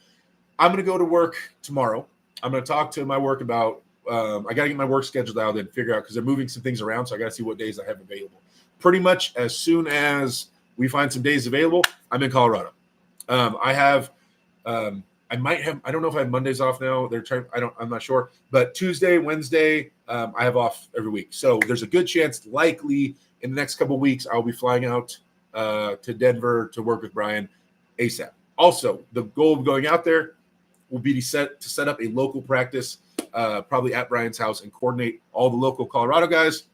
I'm going to go to work tomorrow. I'm going to talk to my work about. I got to get my work scheduled out and figure out because they're moving some things around, so I got to see what days I have available. Pretty much as soon as we find some days available, I'm in Colorado. I have. I might have. I don't know if I have Mondays off now. They're trying. I'm not sure. But Tuesday, Wednesday, I have off every week. So there's a good chance, likely in the next couple of weeks, I'll be flying out to Denver to work with Brian ASAP. Also, the goal of going out there will be to set up a local practice, probably at Brian's house, and coordinate all the local Colorado guys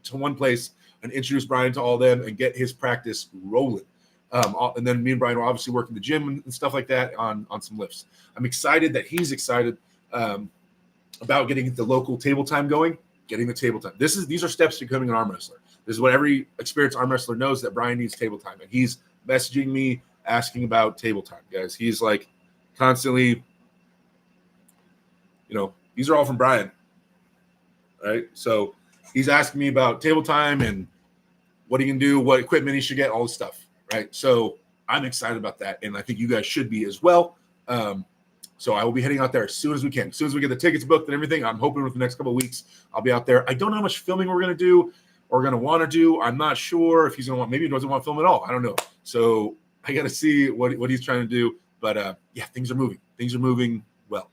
to one place and introduce Brian to all of them and get his practice rolling. And then me and Brian will obviously work in the gym and stuff like that on some lifts. I'm excited that he's excited about getting the local table time going, getting the table time. These are steps to becoming an arm wrestler. This is what every experienced arm wrestler knows, that Brian needs table time. And he's messaging me asking about table time, guys. He's like constantly, these are all from Brian, right? So he's asking me about table time and what he can do, what equipment he should get, all this stuff, right? So I'm excited about that, and I think you guys should be as well. So I will be heading out there as soon as we can. As soon as we get the tickets booked and everything, I'm hoping within the next couple of weeks I'll be out there. I don't know how much filming we're going to do or going to want to do. I'm not sure if he's going to want – maybe he doesn't want to film at all. I don't know. So I got to see what he's trying to do. But, yeah, things are moving. Things are moving well.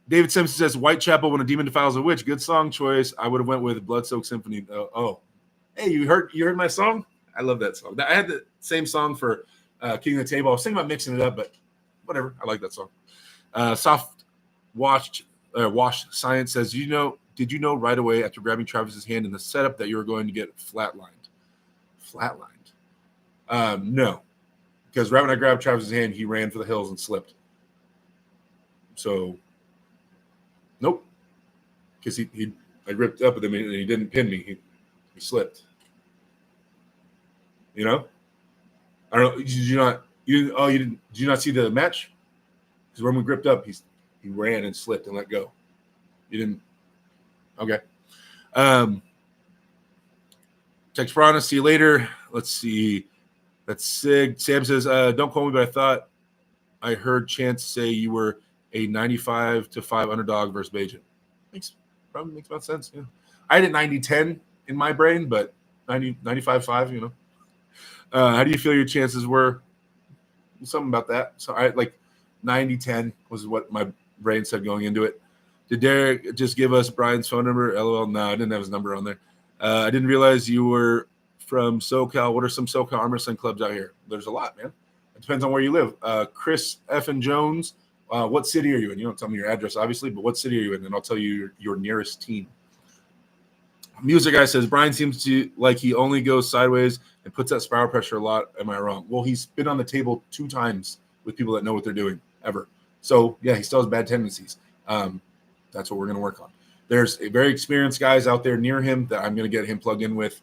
David Simpson says, Whitechapel, When a Demon Defiles a Witch. Good song choice. I would have went with Blood-Soaked Symphony. Hey, you heard my song? I love that song. I had the same song for King of the Table. I was thinking about mixing it up, but whatever. I like that song. Soft Washed Science says, did you know right away after grabbing Travis's hand in the setup that you were going to get flatlined? No. Because right when I grabbed Travis's hand, he ran for the hills and slipped. So, nope. Because I gripped up with him and he didn't pin me. He slipped. I don't know. Did you not see the match? Because when we gripped up, he ran and slipped and let go. You didn't. Okay. Text Brana, see you later. Let's see. That's Sig. Sam says, don't call me, but I thought I heard Chance say you were a 95-5 underdog versus Bajan. Probably makes about sense. Yeah. I had a 90-10 in my brain, but 95-5, how do you feel your chances were? Something about that. So I like 90-10 was what my brain said going into it. Did Derek just give us Brian's phone number? LOL. No, I didn't have his number on there. I didn't realize you were from SoCal. What are some SoCal arm wrestling clubs out here? There's a lot, man. It depends on where you live. Chris F. and Jones, what city are you in? You don't tell me your address, obviously, but what city are you in? And I'll tell you your nearest team. Music guy says, Brian seems to like he only goes sideways and puts that spiral pressure a lot. Am I wrong? Well, he's been on the table 2 times with people that know what they're doing ever. So, yeah, he still has bad tendencies. That's what we're going to work on. There's a very experienced guys out there near him that I'm going to get him plugged in with.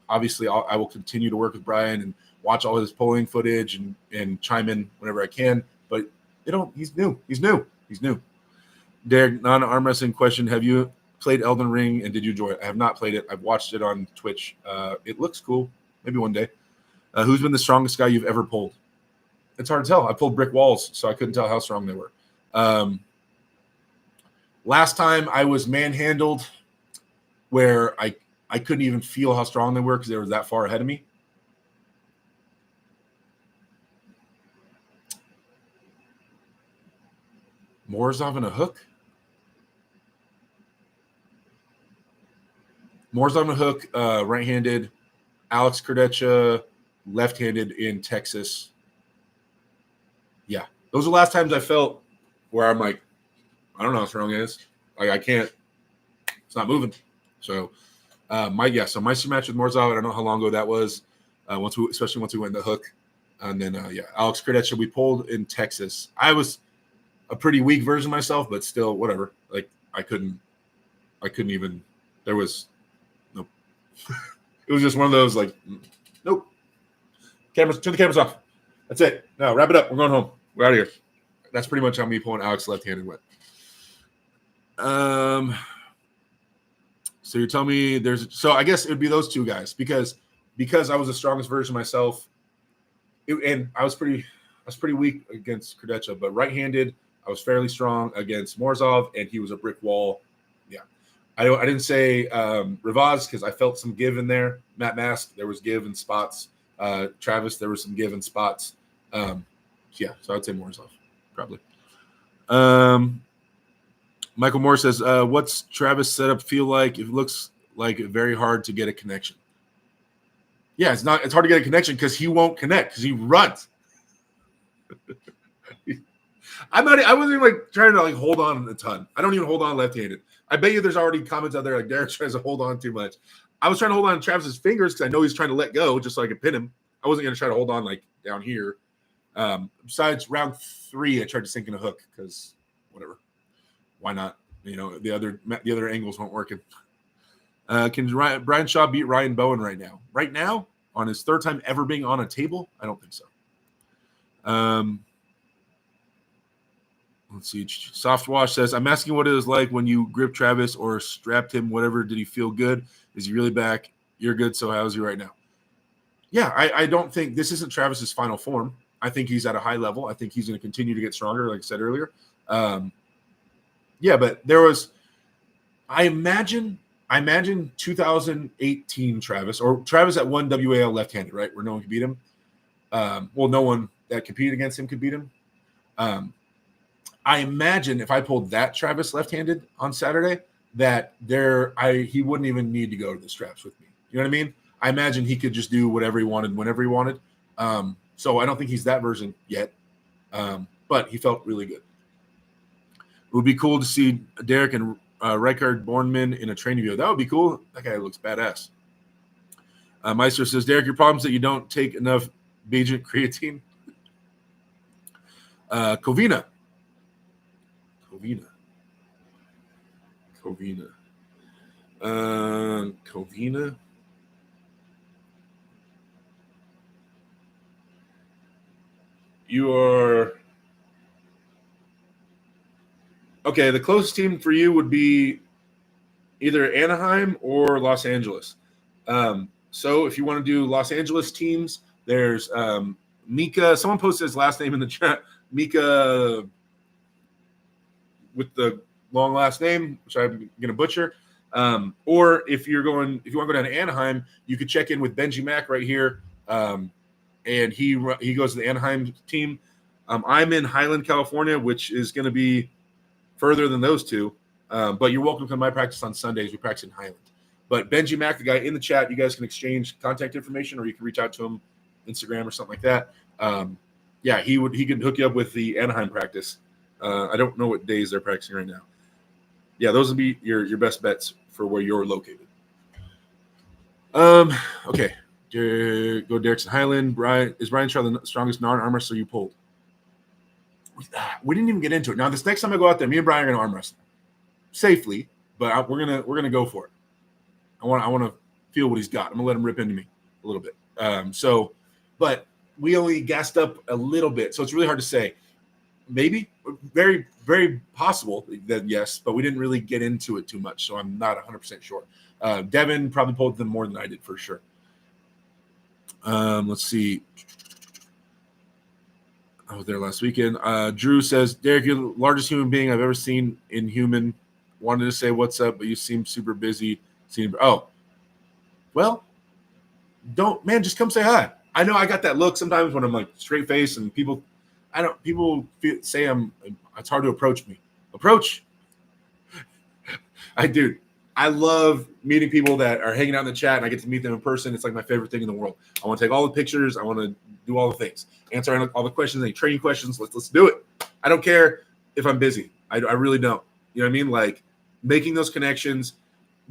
Obviously, I will continue to work with Brian and watch all his polling footage and chime in whenever I can. But, he's new. Derek, non-arm wrestling question. Have you played Elden Ring and did you enjoy it? I have not played it. I've watched it on Twitch. It looks cool. Maybe one day. Who's been the strongest guy you've ever pulled? It's hard to tell. I pulled brick walls, so I couldn't tell how strong they were. Last time I was manhandled where I couldn't even feel how strong they were because they were that far ahead of me. Morozov and a hook? Morozov and a hook, right-handed. Alex Kurdecha, left-handed in Texas. Yeah. Those are the last times I felt where I'm like, I don't know how strong it is. Like, I can't. It's not moving. So, my super match with Morozov, I don't know how long ago that was. Especially once we went in the hook. And then, Alex Kurdecha, we pulled in Texas. I was a pretty weak version of myself, but still, whatever. Like, I couldn't even. There was nope. It was just one of those like, nope. Turn the cameras off. That's it. No, wrap it up. We're going home. We're out of here. That's pretty much how me pulling Alex left-handed went. So you're telling me so I guess it would be those 2 guys because I was the strongest version of myself. And I was was pretty weak against Krdecha, but right-handed, I was fairly strong against Morozov, and he was a brick wall. Yeah. I didn't say Rivaz because I felt some give in there. Matt Mask, there was give in spots. Travis, there was some give in spots. Yeah, so I'd say Morozov, probably. Michael Moore says, what's Travis' setup feel like? It looks like very hard to get a connection. Yeah, it's hard to get a connection because he won't connect because he runs. I wasn't even like trying to like hold on a ton. I don't even hold on left-handed. I bet you there's already comments out there like Derek tries to hold on too much. I was trying to hold on to Travis's fingers because I know he's trying to let go just so I could pin him. I wasn't going to try to hold on like down here. Besides round 3, I tried to sink in a hook because whatever. Why not? You know, the other angles weren't working. Can Brian Shaw beat Ryan Bowen right now? Right now, on his 3rd time ever being on a table? I don't think so. Let's see. Softwash says, I'm asking what it was like when you gripped Travis or strapped him, whatever. Did he feel good? Is he really back? You're good, so how's he right now? Yeah, I don't think this isn't Travis's final form. I think he's at a high level. I think he's going to continue to get stronger, like I said earlier. Yeah, but there was – I imagine 2018 Travis, or Travis at won WAL left-handed, right, where no one could beat him. Well, no one that competed against him could beat him. I imagine if I pulled that Travis left-handed on Saturday, that he wouldn't even need to go to the straps with me. You know what I mean? I imagine he could just do whatever he wanted, whenever he wanted. So I don't think he's that version yet, but he felt really good. It would be cool to see Derek and Rijkaard Bornman in a training video. That would be cool. That guy looks badass. Meister says, Derek, your problem is that you don't take enough Bajent creatine. Covina. You are okay. The closest team for you would be either Anaheim or Los Angeles. So if you want to do Los Angeles teams, there's Mika. Someone posted his last name in the chat. Mika with the long last name, which I'm going to butcher. Or if you want to go down to Anaheim, you could check in with Benji Mack right here. And he goes to the Anaheim team. I'm in Highland, California, which is going to be further than those two. But you're welcome to my practice on Sundays. We practice in Highland. But Benji Mack, the guy in the chat, you guys can exchange contact information, or you can reach out to him, Instagram or something like that. Yeah, he can hook you up with the Anaheim practice. I don't know what days they're practicing right now. Yeah, those would be your best bets for where you're located. Okay. Go Derrickson Highland. Is Brian Shaw the strongest non-arm wrestler you pulled? We didn't even get into it. Now, this next time I go out there, me and Brian are going to arm wrestle safely, but we're gonna go for it. I want to feel what he's got. I'm gonna let him rip into me a little bit. But we only gassed up a little bit, so it's really hard to say. Maybe, very, very possible that yes, but we didn't really get into it too much, so I'm not 100% sure. Devin probably pulled them more than I did for sure. Let's see. I was there last weekend. Drew says, Derek, you're the largest human being I've ever seen in human. Wanted to say what's up, but you seem super busy. Oh, well, just come say hi. I know I got that look sometimes when I'm like straight face and people say it's hard to approach me. Approach. I love meeting people that are hanging out in the chat and I get to meet them in person. It's like my favorite thing in the world. I want to take all the pictures. I want to do all the things, answer all the questions, any training questions. Let's do it. I don't care if I'm busy. I really don't. You know what I mean? Like making those connections,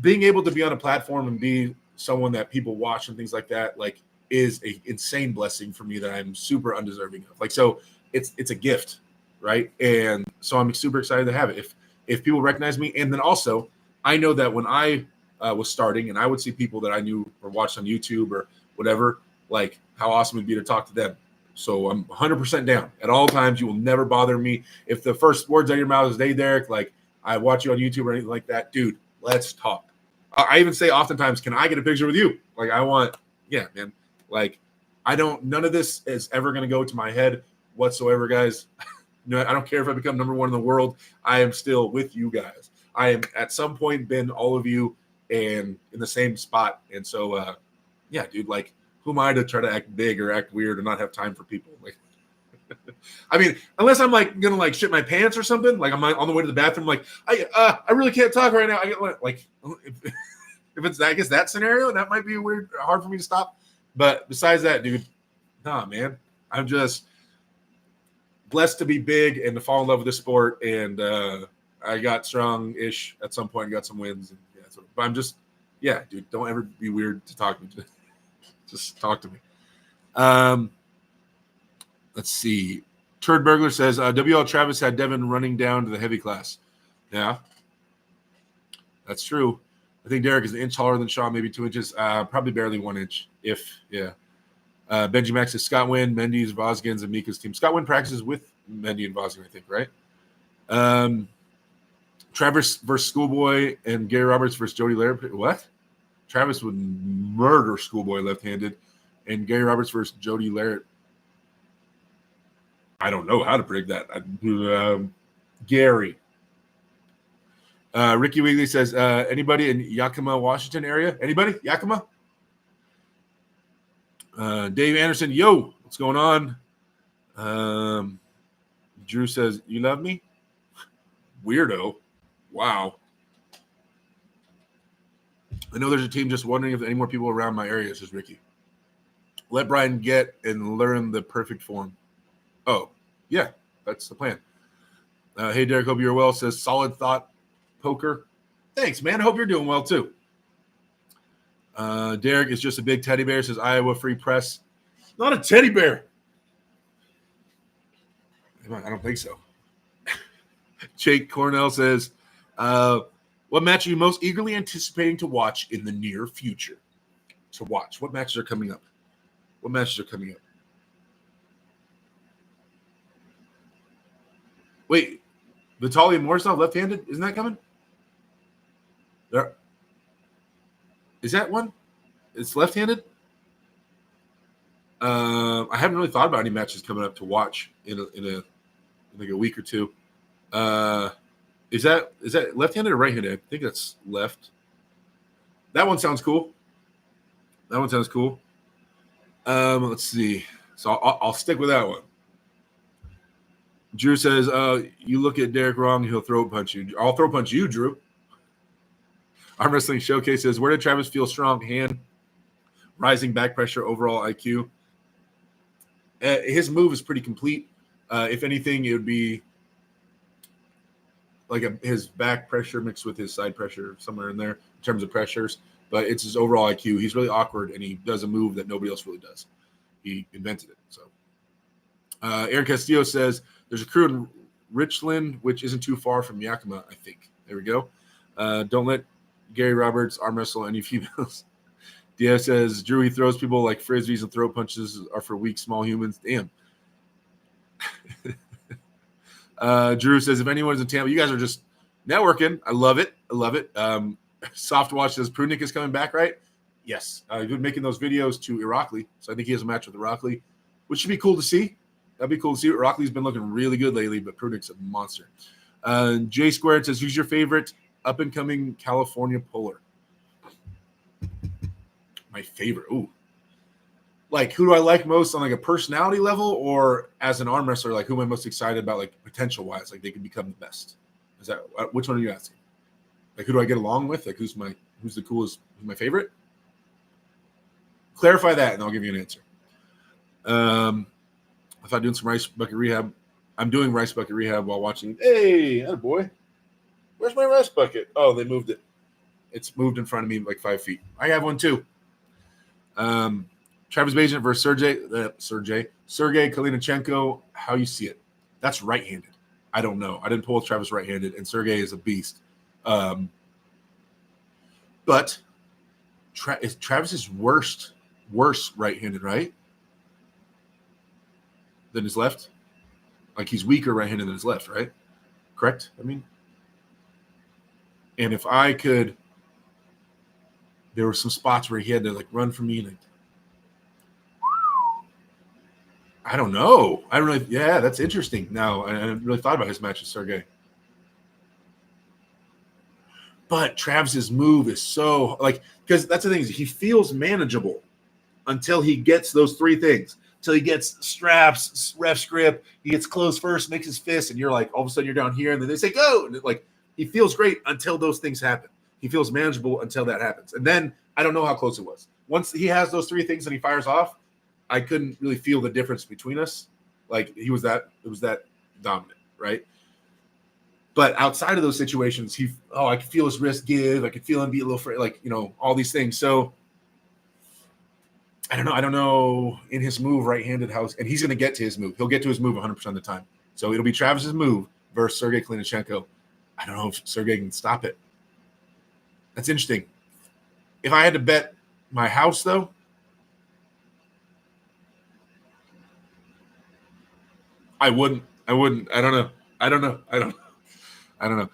being able to be on a platform and be someone that people watch and things like that, like is an insane blessing for me that I'm super undeserving of. Like, so it's a gift, right? And so I'm super excited to have it. If people recognize me, and then also I know that when I was starting and I would see people that I knew or watched on YouTube or whatever, like how awesome it would be to talk to them. So I'm 100% down at all times. You will never bother me. If the first words out of your mouth is, hey, Derek, like I watch you on YouTube or anything like that, dude, let's talk. I even say oftentimes, can I get a picture with you? Like yeah, man. Like none of this is ever going to go to my head whatsoever, guys. No, I don't care if I become number 1 in the world. I am still with you guys. I am at some point been all of you and in the same spot. And so, yeah, dude, like, who am I to try to act big or act weird or not have time for people? Like, I mean, unless I'm like gonna like shit my pants or something, like I'm on the way to the bathroom, like I really can't talk right now. I get like if it's I guess that scenario, that might be weird, hard for me to stop. But besides that, dude, nah, man, I'm just blessed to be big and to fall in love with the sport, and I got strong-ish at some point, got some wins, and yeah. So, but I'm just, yeah, dude, don't ever be weird to talk to me. Just talk to me. Let's see. Turd Burglar says, WL Travis had Devin running down to the heavy class. Yeah, that's true. I think Derek is an inch taller than Shaw, maybe 2 inches, probably barely 1 inch, if, yeah. Benji Max says Scott Wynn, Mendy's, Vosgins, and Mika's team. Scott Wynn practices with Mendy and Vosgin, I think, right? Travis versus Schoolboy and Gary Roberts versus Jody Laird. What? Travis would murder Schoolboy left-handed, and Gary Roberts versus Jody Laird. I don't know how to predict that. Gary. Ricky Weegley says, anybody in Yakima, Washington area? Anybody? Yakima? Dave Anderson, yo, what's going on? Drew says, you love me? Weirdo. Wow. I know there's a team just wondering if any more people around my area, says Ricky. Let Brian get and learn the perfect form. Oh, yeah, that's the plan. Hey, Derek, hope you're well, says solid thought poker. Thanks, man. I hope you're doing well, too. Derek is just a big teddy bear, says Iowa Free Press. Not a teddy bear. I don't think so. Jake Cornell says, what match are you most eagerly anticipating to watch in the near future? To watch. What matches are coming up? What matches are coming up? Wait, Vitaly Morozov left-handed? Isn't that coming? There. Is that one? It's left-handed? I haven't really thought about any matches coming up to watch in like a week or two. Is that left-handed or right-handed? I think that's left. That one sounds cool. Let's see. So I'll stick with that one. Drew says, you look at Derek wrong, he'll throat punch you. I'll throat punch you, Drew. Arm Wrestling Showcase says, where did Travis feel strong? Hand, rising back pressure, overall IQ. His move is pretty complete. If anything, it would be like his back pressure mixed with his side pressure, somewhere in there in terms of pressures. But it's his overall IQ. He's really awkward, and he does a move that nobody else really does. He invented it. So, Aaron Castillo says, there's a crew in Richland, which isn't too far from Yakima, I think. There we go. Don't let Gary Roberts arm wrestle any females. Diaz says, Drew, he throws people like frisbees and throat punches are for weak, small humans. Damn. Drew says, if anyone's in Tampa, you guys are just networking. I love it. Soft Watch says, Prudnick is coming back, right? Yes. He's been making those videos to Irakli. So I think he has a match with Irakli, which should be cool to see. That'd be cool to see. Irakli's been looking really good lately, but Prudnick's a monster. Jay Squared says, who's your favorite up-and-coming California puller? My favorite. Ooh. Like, who do I like most on like a personality level or as an arm wrestler? Like, who am I most excited about, like potential-wise? Like, they could become the best. Is that which one are you asking? Like, who do I get along with? Like, who's the coolest? Who's my favorite? Clarify that, and I'll give you an answer. I thought doing some rice bucket rehab. I'm doing rice bucket rehab while watching. Hey, attaboy. Where's my rice bucket? Oh, they moved it. It's moved in front of me like 5 feet. I have one too. Travis Bajan versus Sergey Kalinichenko. How you see it? That's right-handed. I don't know. I didn't pull Travis right-handed, and Sergey is a beast. But Travis is worse right-handed, right? Than his left? Like he's weaker right-handed than his left, right? Correct? I mean, and if I could, there were some spots where he had to like run from me, and I don't know. That's interesting. Now, I hadn't really thought about his match with Sergey. But Travis's move is so, because that's the thing, is he feels manageable until he gets those three things. Until he gets straps, ref grip, he gets close first, makes his fist, and you're like, all of a sudden you're down here, and then they say go. And he feels great until those things happen. He feels manageable until that happens. And then I don't know how close it was. Once he has those three things and he fires off, I couldn't really feel the difference between us. It was that dominant, right? But outside of those situations, I could feel his wrist give. I could feel him be a little afraid, all these things. So I don't know in his move right-handed and he's going to get to his move. He'll get to his move 100% of the time. So it'll be Travis's move versus Sergey Klinichenko. I don't know if Sergey can stop it. That's interesting. If I had to bet my house, though, I wouldn't. I don't know.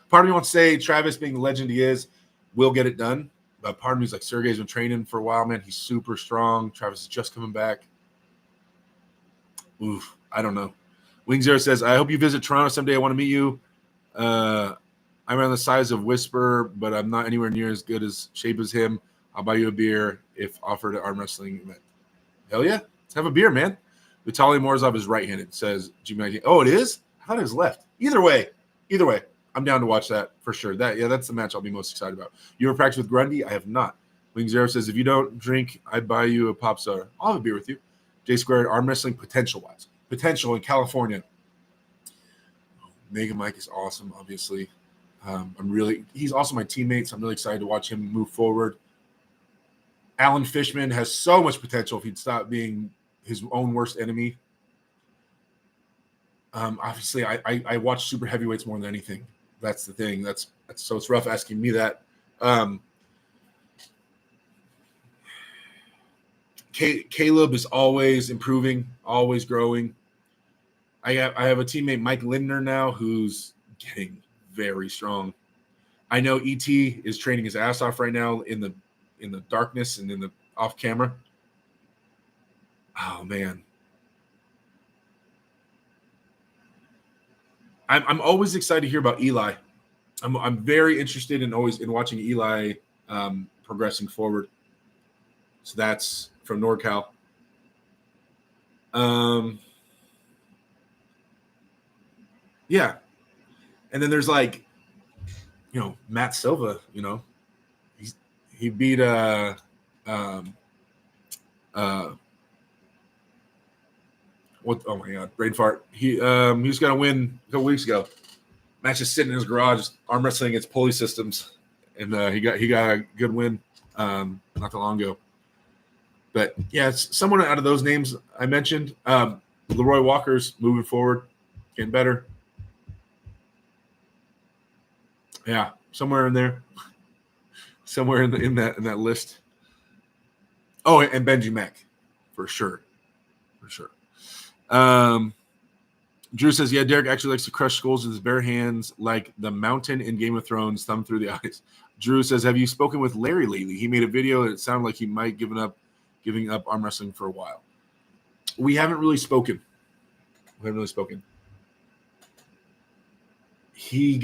Part of me wants to say Travis, being the legend he is, will get it done. But part of me is like, Sergey's been training for a while, man. He's super strong. Travis is just coming back. Oof, I don't know. Wing Zero says, I hope you visit Toronto someday. I want to meet you. I'm around the size of Whisper, but I'm not anywhere near as good as shape as him. I'll buy you a beer if offered at arm wrestling event. Hell yeah. Let's have a beer, man. Vitaly Morozov is right-handed, says G19. Oh, it is? I thought it was left. Either way, I'm down to watch that for sure. That's the match I'll be most excited about. You ever practiced with Grundy? I have not. Wing Zero says, if you don't drink, I'd buy you a pop soda. I'll have a beer with you. J Squared, arm wrestling potential-wise. Potential in California. Mega Mike is awesome, obviously. He's also my teammate, so I'm really excited to watch him move forward. Alan Fishman has so much potential if he'd stop being his own worst enemy. Obviously, I watch super heavyweights more than anything. That's the thing. That's so it's rough asking me that. Caleb is always improving, always growing. I have a teammate, Mike Lindner, now, who's getting very strong. I know ET is training his ass off right now in the darkness and in the off camera. Oh man. I'm always excited to hear about Eli. I'm very interested in watching Eli progressing forward. So that's from NorCal. Yeah. And then there's Matt Silva, he beat oh my god, brain fart. He was gonna win a couple weeks ago. Match is sitting in his garage, arm wrestling against pulley systems, and he got a good win not too long ago. But yeah, it's someone out of those names I mentioned. Leroy Walker's moving forward, getting better. Yeah, somewhere in there, somewhere in that list. Oh, and Benji Mack, for sure. Drew says, yeah, Derek actually likes to crush skulls with his bare hands like the mountain in Game of Thrones, thumb through the eyes. Drew says, have you spoken with Larry lately? He made a video and it sounded like he might giving up arm wrestling for a while. We haven't really spoken. He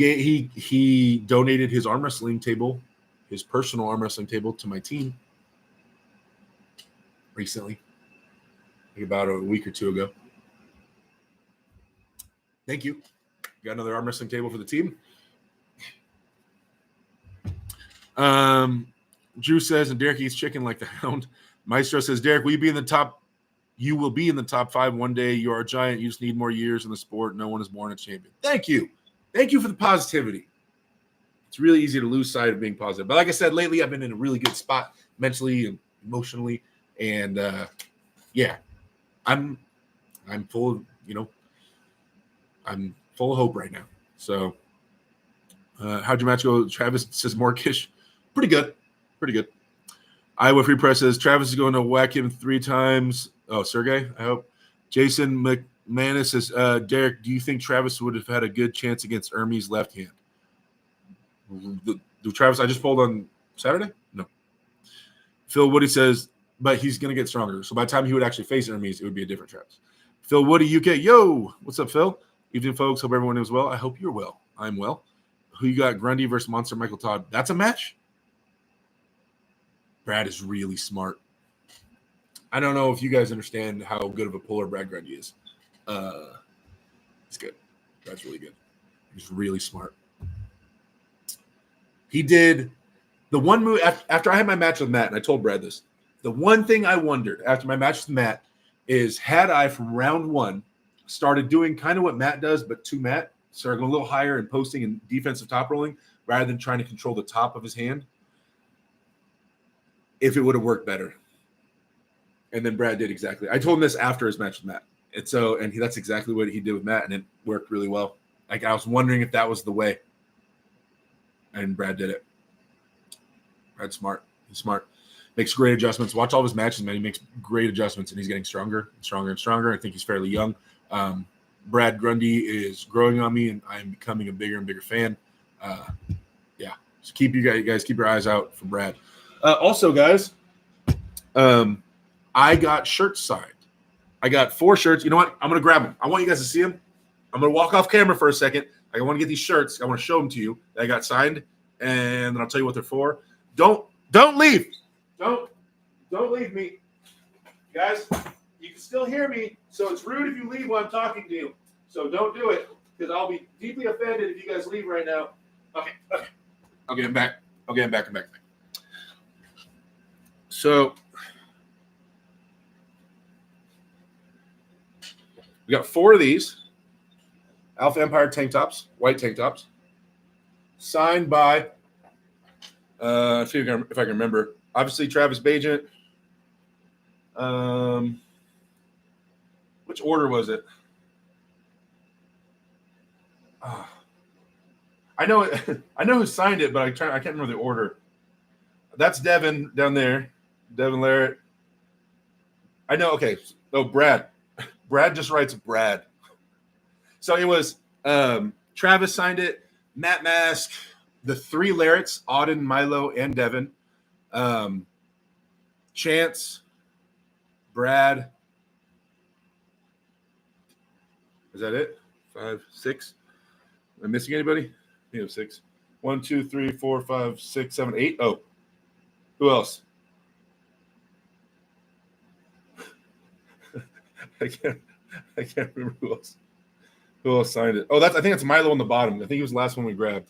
donated his arm wrestling table, his personal arm wrestling table, to my team recently, like about a week or two ago. Thank you. Got another arm wrestling table for the team. Drew says, and Derek eats chicken like the hound. Maestro says, Derek, will you be in the top? You will be in the top 5 one day. You are a giant. You just need more years in the sport. No one is born a champion. Thank you. Thank you for the positivity. It's really easy to lose sight of being positive. But like I said, lately I've been in a really good spot mentally and emotionally. And yeah, I'm full of, I'm full of hope right now. So how'd your match go? Travis says Morkish. Pretty good. Iowa Free Press says Travis is going to whack him 3 times. Oh, Sergey, I hope. Jason McManus says, Derek, do you think Travis would have had a good chance against Hermes left hand? The Travis I just pulled on Saturday? No. Phil Woody says, but he's going to get stronger. So by the time he would actually face Hermes, it would be a different Travis. Phil Woody, UK. Yo, what's up, Phil? Evening, folks. Hope everyone is well. I hope you're well. I'm well. Who you got? Grundy versus Monster Michael Todd. That's a match? Brad is really smart. I don't know if you guys understand how good of a puller Brad Grundy is. It's good. That's really good. He's really smart. He did the one move after I had my match with Matt, and I told Brad this. The one thing I wondered after my match with Matt is had I from round one started doing kind of what Matt does, but to Matt, started going a little higher and posting and defensive top rolling rather than trying to control the top of his hand, if it would have worked better. And then Brad did exactly. I told him this after his match with Matt. And that's exactly what he did with Matt, and it worked really well. Like, I was wondering if that was the way. And Brad did it. Brad's smart. He's smart. Makes great adjustments. Watch all of his matches, man. He makes great adjustments, and he's getting stronger and stronger and stronger. I think he's fairly young. Brad Grundy is growing on me, and I'm becoming a bigger and bigger fan. Yeah. So keep your eyes out for Brad. Also, guys, I got shirts signed. I got 4 shirts. You know what? I'm going to grab them. I want you guys to see them. I'm going to walk off camera for a second. I want to get these shirts. I want to show them to you that I got signed, and then I'll tell you what they're for. Don't leave. Don't leave me. Guys, you can still hear me, so it's rude if you leave while I'm talking to you. So don't do it, because I'll be deeply offended if you guys leave right now. Okay. I'll get him back. I'm back. So we got 4 of these Alpha Empire tank tops, white tank tops, signed by, if I can remember, obviously Travis Bajent. Which order was it? I know who signed it, but I can't remember the order. That's Devin down there, Devin Larrett. I know. Okay, oh, Brad. Brad just writes Brad. So it was Travis signed it, Matt Mask, the 3 Larretts, Auden, Milo, and Devin. Chance, Brad. Is that it? 5, 6. Am I missing anybody? I think 6. 1, 2, 3, 4, 5, 6, 7, 8. Oh, who else? I can't remember who else. Who else signed it? Oh, I think it's Milo on the bottom. I think he was the last one we grabbed.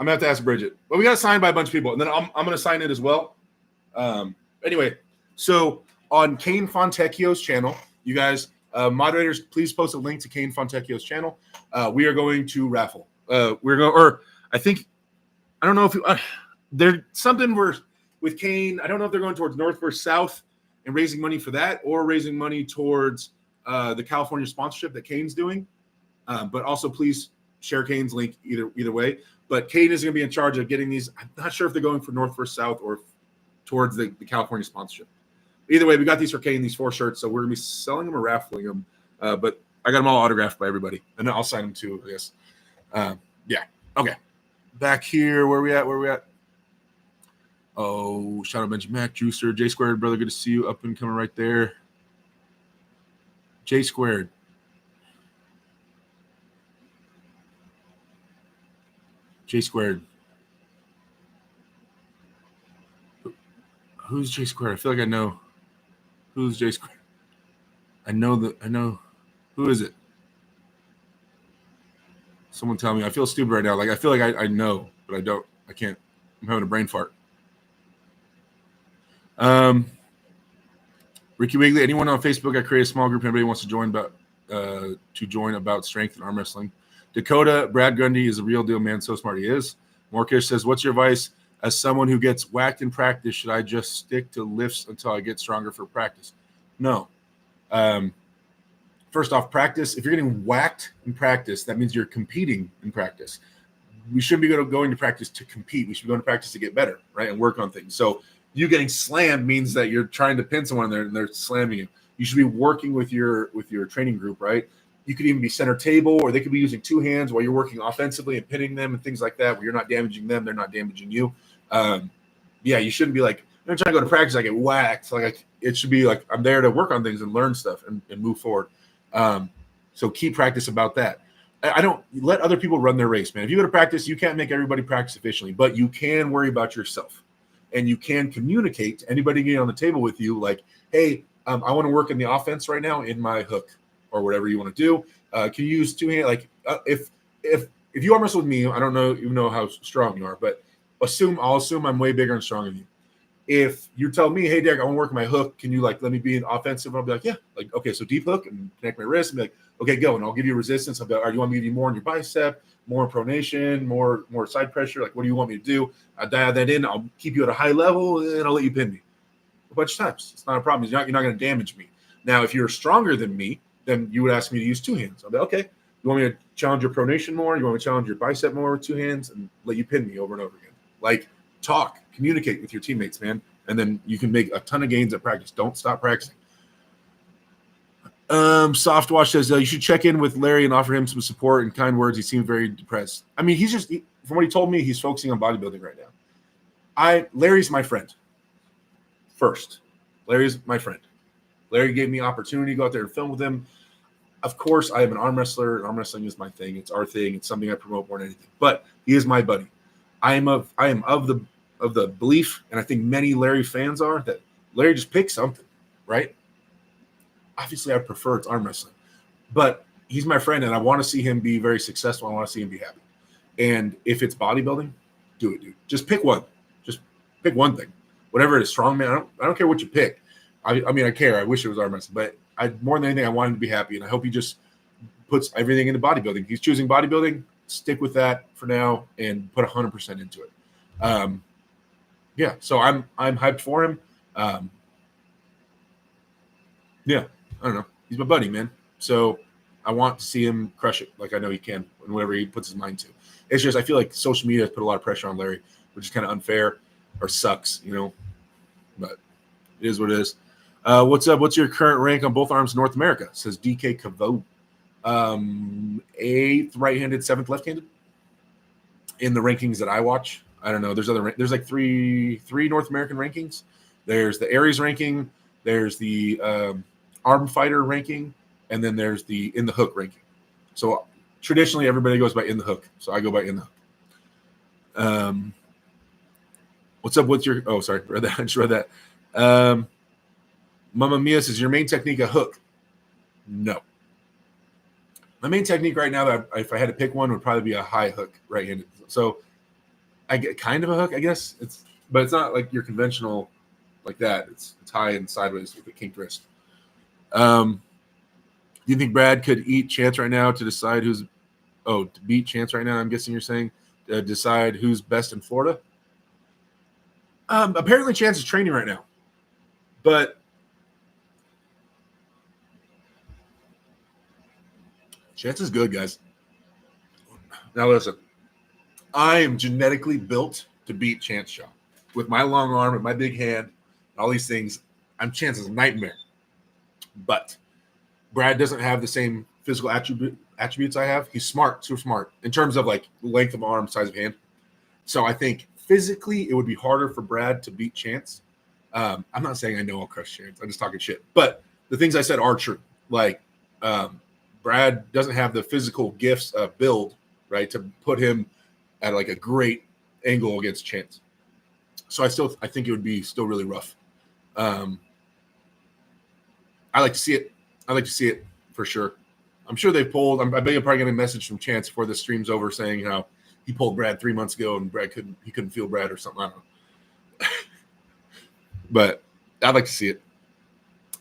I'm gonna have to ask Bridget. But we got signed by a bunch of people, and then I'm gonna sign it as well. Anyway, so on Kane Fontecchio's channel, you guys, moderators, please post a link to Kane Fontecchio's channel. We are going to raffle. I don't know if there's something with Kane. I don't know if they're going towards North versus South and raising money for that, or raising money towards the California sponsorship that Kane's doing. But also, please share Kane's link either way. But Kane is going to be in charge of getting these. I'm not sure if they're going for North versus South or towards the California sponsorship. Either way, we got these for Kane, these 4 shirts, so we're going to be selling them or raffling them. But I got them all autographed by everybody, and then I'll sign them too, I guess. Yeah. Okay. Back here, where we at? Oh, shout out Benjamin Mac, Juicer, J Squared, brother, good to see you. Up and coming right there. J Squared. J Squared. Who's J Squared? I feel like I know. Who's J Squared? I know. Who is it? Someone tell me. I feel stupid right now. Like, I feel like I know, but I don't. I can't. I'm having a brain fart. Ricky Wiggly. Anyone on Facebook? I create a small group. Anybody wants to join about strength and arm wrestling. Dakota, Brad Grundy is a real deal, man. So smart he is. Morkish says, what's your advice as someone who gets whacked in practice? Should I just stick to lifts until I get stronger for practice? No. First off, practice. If you're getting whacked in practice, that means you're competing in practice. We shouldn't be going to practice to compete. We should be going to practice to get better, right, and work on things. So you getting slammed means that you're trying to pin someone there and they're slamming you. You should be working with your training group, right? You could even be center table, or they could be using 2 hands while you're working offensively and pinning them and things like that, where you're not damaging them, they're not damaging you. Yeah, you shouldn't be like, Every time I go to practice, I get whacked. Like it should be like I'm there to work on things and learn stuff and move forward. So keep practice about that. I don't let other people run their race, man. If you go to practice, you can't make everybody practice efficiently, but you can worry about yourself, and you can communicate to anybody getting on the table with you, like, "Hey, I want to work in the offense right now in my hook or whatever you want to do. Can you use two hands? Like, if you arm wrestle with me, I don't know even know how strong you are, but I'll assume I'm way bigger and stronger than you. If you tell me, hey, Derek, I want to work my hook, can you like let me be an offensive? I'll be like, yeah, like okay, so deep hook and connect my wrist and be like, okay, go, and I'll give you resistance. I'll be like, all right, you want me to give you more on your bicep, more pronation, more side pressure? Like, what do you want me to do? I'll dial that in. I'll keep you at a high level, and I'll let you pin me a bunch of times. It's not a problem. You're not going to damage me. Now, if you're stronger than me, then you would ask me to use two hands. I'll be like, okay. You want me to challenge your pronation more? You want me to challenge your bicep more with two hands and let you pin me over and over again? Like, talk, communicate with your teammates, man. And then you can make a ton of gains at practice. Don't stop practicing. Softwash says you should check in with Larry and offer him some support and kind words. He seemed very depressed. I mean, from what he told me, he's focusing on bodybuilding right now. Larry's my friend. First, Larry's my friend. Larry gave me opportunity to go out there and film with him. Of course, I am an arm wrestler, and arm wrestling is my thing. It's our thing. It's something I promote more than anything. But he is my buddy. I am of the belief, and I think many Larry fans are, that Larry just picks something, right? Obviously, I prefer it's arm wrestling, but he's my friend, and I want to see him be very successful. I want to see him be happy. And if it's bodybuilding, do it, dude. Just pick one. Just pick one thing. Whatever it is, strongman. I don't care what you pick. I mean, I care. I wish it was arm wrestling, but more than anything, I want him to be happy, and I hope he just puts everything into bodybuilding. He's choosing bodybuilding. Stick with that for now, and put 100% into it. Yeah, so I'm hyped for him. Yeah, I don't know. He's my buddy, man. So I want to see him crush it, like I know he can, and whatever he puts his mind to. It's just I feel like social media has put a lot of pressure on Larry, which is kind of unfair or sucks, But it is what it is. What's up? What's your current rank on both arms in North America? Says DK Cavo. 8th right-handed, 7th left-handed in the rankings that I watch. I don't know. There's like three North American rankings. There's the Aries ranking. There's the arm fighter ranking, and then there's the in the hook ranking. So traditionally, everybody goes by in the hook. So I go by in the hook. What's up with your? Oh, sorry, read that. I just read that. Mama Mia says your main technique a hook. No. My main technique right now, that if I had to pick one, would probably be a high hook right-handed. So I get kind of a hook, I guess. But it's not like your conventional like that. It's high and sideways with a kinked wrist. Do you think Brad could eat Chance right now to decide to beat Chance right now? I'm guessing you're saying decide who's best in Florida. Apparently Chance is training right now, but Chance is good, guys. Now listen, I am genetically built to beat Chance Shaw. With my long arm and my big hand, all these things, I'm Chance's nightmare. But Brad doesn't have the same physical attributes I have. He's smart, super smart, in terms of like length of arm, size of hand. So I think physically it would be harder for Brad to beat Chance. I'm not saying I know I'll crush Chance. I'm just talking shit. But the things I said are true. Like Brad doesn't have the physical gifts of build, right, to put him at like a great angle against Chance. So I think it would be still really rough. I like to see it. I like to see it for sure. I'm sure they pulled. I bet you're probably getting a message from Chance before the stream's over saying how he pulled Brad 3 months ago and Brad couldn't feel Brad or something. I don't know. But I'd like to see it.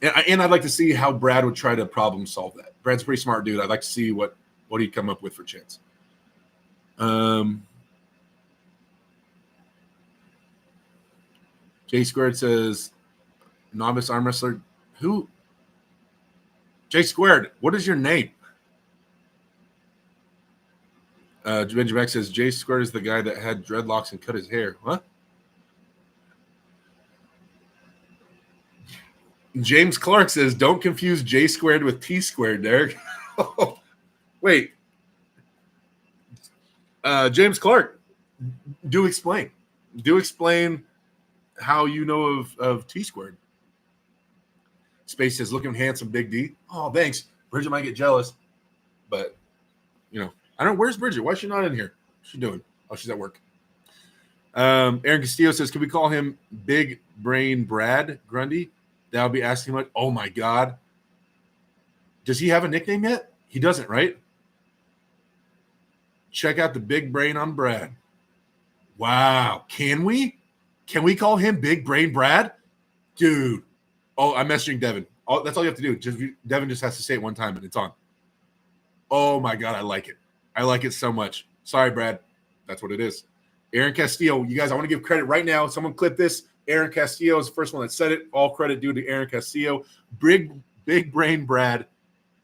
And I'd like to see how Brad would try to problem solve that. Brad's a pretty smart dude. I'd like to see what he'd come up with for Chance. J Squared says, novice arm wrestler. Who? J Squared, what is your name? Benjamin says, J Squared is the guy that had dreadlocks and cut his hair. What? James Clark says, don't confuse J Squared with T Squared, Derek. Wait. James Clark, do explain. Do explain how you know of T Squared. Space says, looking handsome, Big D. Oh, thanks. Bridget might get jealous, but I don't know. Where's Bridget? Why is she not in here? What's she doing? Oh, she's at work. Aaron Castillo says, can we call him Big Brain Brad Grundy? That would be asking much. Oh my God. Does he have a nickname yet? He doesn't, right? Check out the big brain on Brad. Wow. Can we? Can we call him Big Brain Brad? Dude. Oh, I'm messaging Devin. That's all you have to do. Devin just has to say it one time and it's on. Oh my God, I like it. I like it so much. Sorry, Brad. That's what it is. Aaron Castillo, you guys, I want to give credit right now. Someone clip this. Aaron Castillo is the first one that said it. All credit due to Aaron Castillo. Big Brain Brad.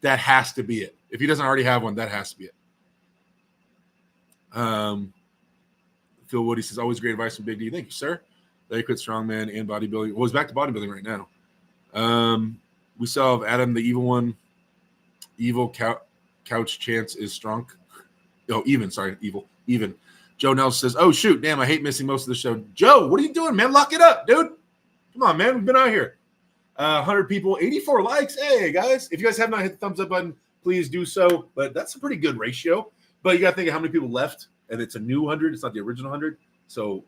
That has to be it. If he doesn't already have one, that has to be it. Phil Woody says, always great advice from Big D. Thank you, sir. They quit strongman and bodybuilding. Well, he's back to bodybuilding right now. We still have Adam, the evil one. Evil couch chance is strong. Oh, even. Sorry, evil. Even. Joe Nelson says, oh, shoot. Damn, I hate missing most of the show. Joe, what are you doing, man? Lock it up, dude. Come on, man. We've been out here. 100 people, 84 likes. Hey, guys. If you guys have not hit the thumbs up button, please do so. But that's a pretty good ratio. But you got to think of how many people left. And it's a new 100. It's not the original 100. So,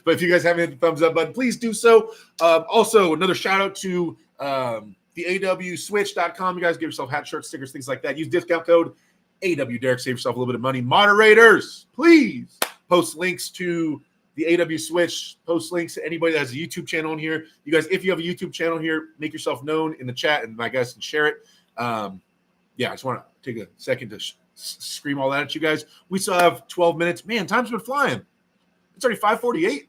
but if you guys haven't hit the thumbs up button, please do so. Also, another shout out to the awswitch.com. You guys give yourself hat, shirts, stickers, things like that. Use discount code AWDerek. Save yourself a little bit of money. Moderators, please post links to the AW Switch. Post links to anybody that has a YouTube channel in here. You guys, if you have a YouTube channel here, make yourself known in the chat, and my guys can share it. Yeah, I just want to take a second to scream all that at you guys. We still have 12 minutes. Man, time's been flying. It's already 5:48.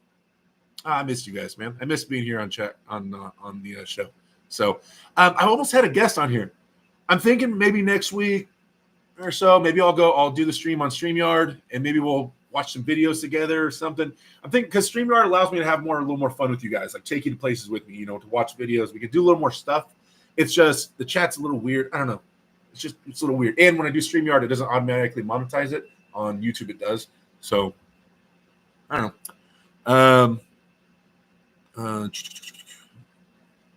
I missed you guys, man. I missed being here on chat on the show. So I almost had a guest on here. I'm thinking maybe next week or so, maybe I'll do the stream on StreamYard, and maybe we'll watch some videos together or something. I'm thinking because StreamYard allows me to have a little more fun with you guys, like take you to places with me, to watch videos. We can do a little more stuff. It's just the chat's a little weird. I don't know. It's a little weird. And when I do StreamYard, it doesn't automatically monetize it. On YouTube, it does. So I don't know.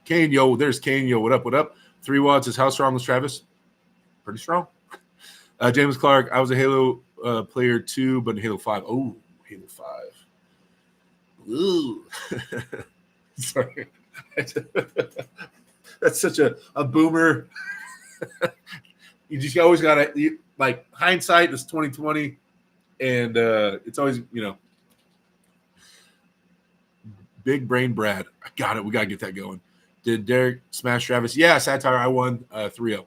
Kane, yo, there's Kane, yo. What up? What up? 3 watts is how strong was Travis? Pretty strong. James Clark, I was a Halo player too, but in Halo 5. Oh, Halo 5. Ooh. Sorry. That's such a boomer. You just always got to, like, hindsight is 2020, and it's always, Big Brain Brad. I got it. We got to get that going. Did Derek smash Travis? Yeah, Satire, I won 3-0.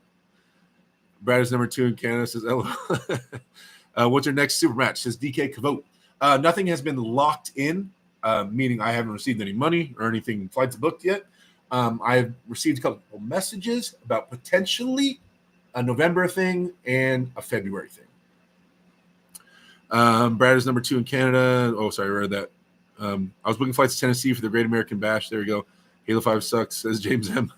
Brad is number 2 in Canada, says, what's your next super match? Says DK Kavote. Nothing has been locked in, meaning I haven't received any money or anything flights booked yet. I've received a couple of messages about potentially a November thing and a February thing. Brad is number 2 in Canada. Oh, sorry, I read that. I was booking flights to Tennessee for the Great American Bash. There we go. Halo 5 sucks, says James M.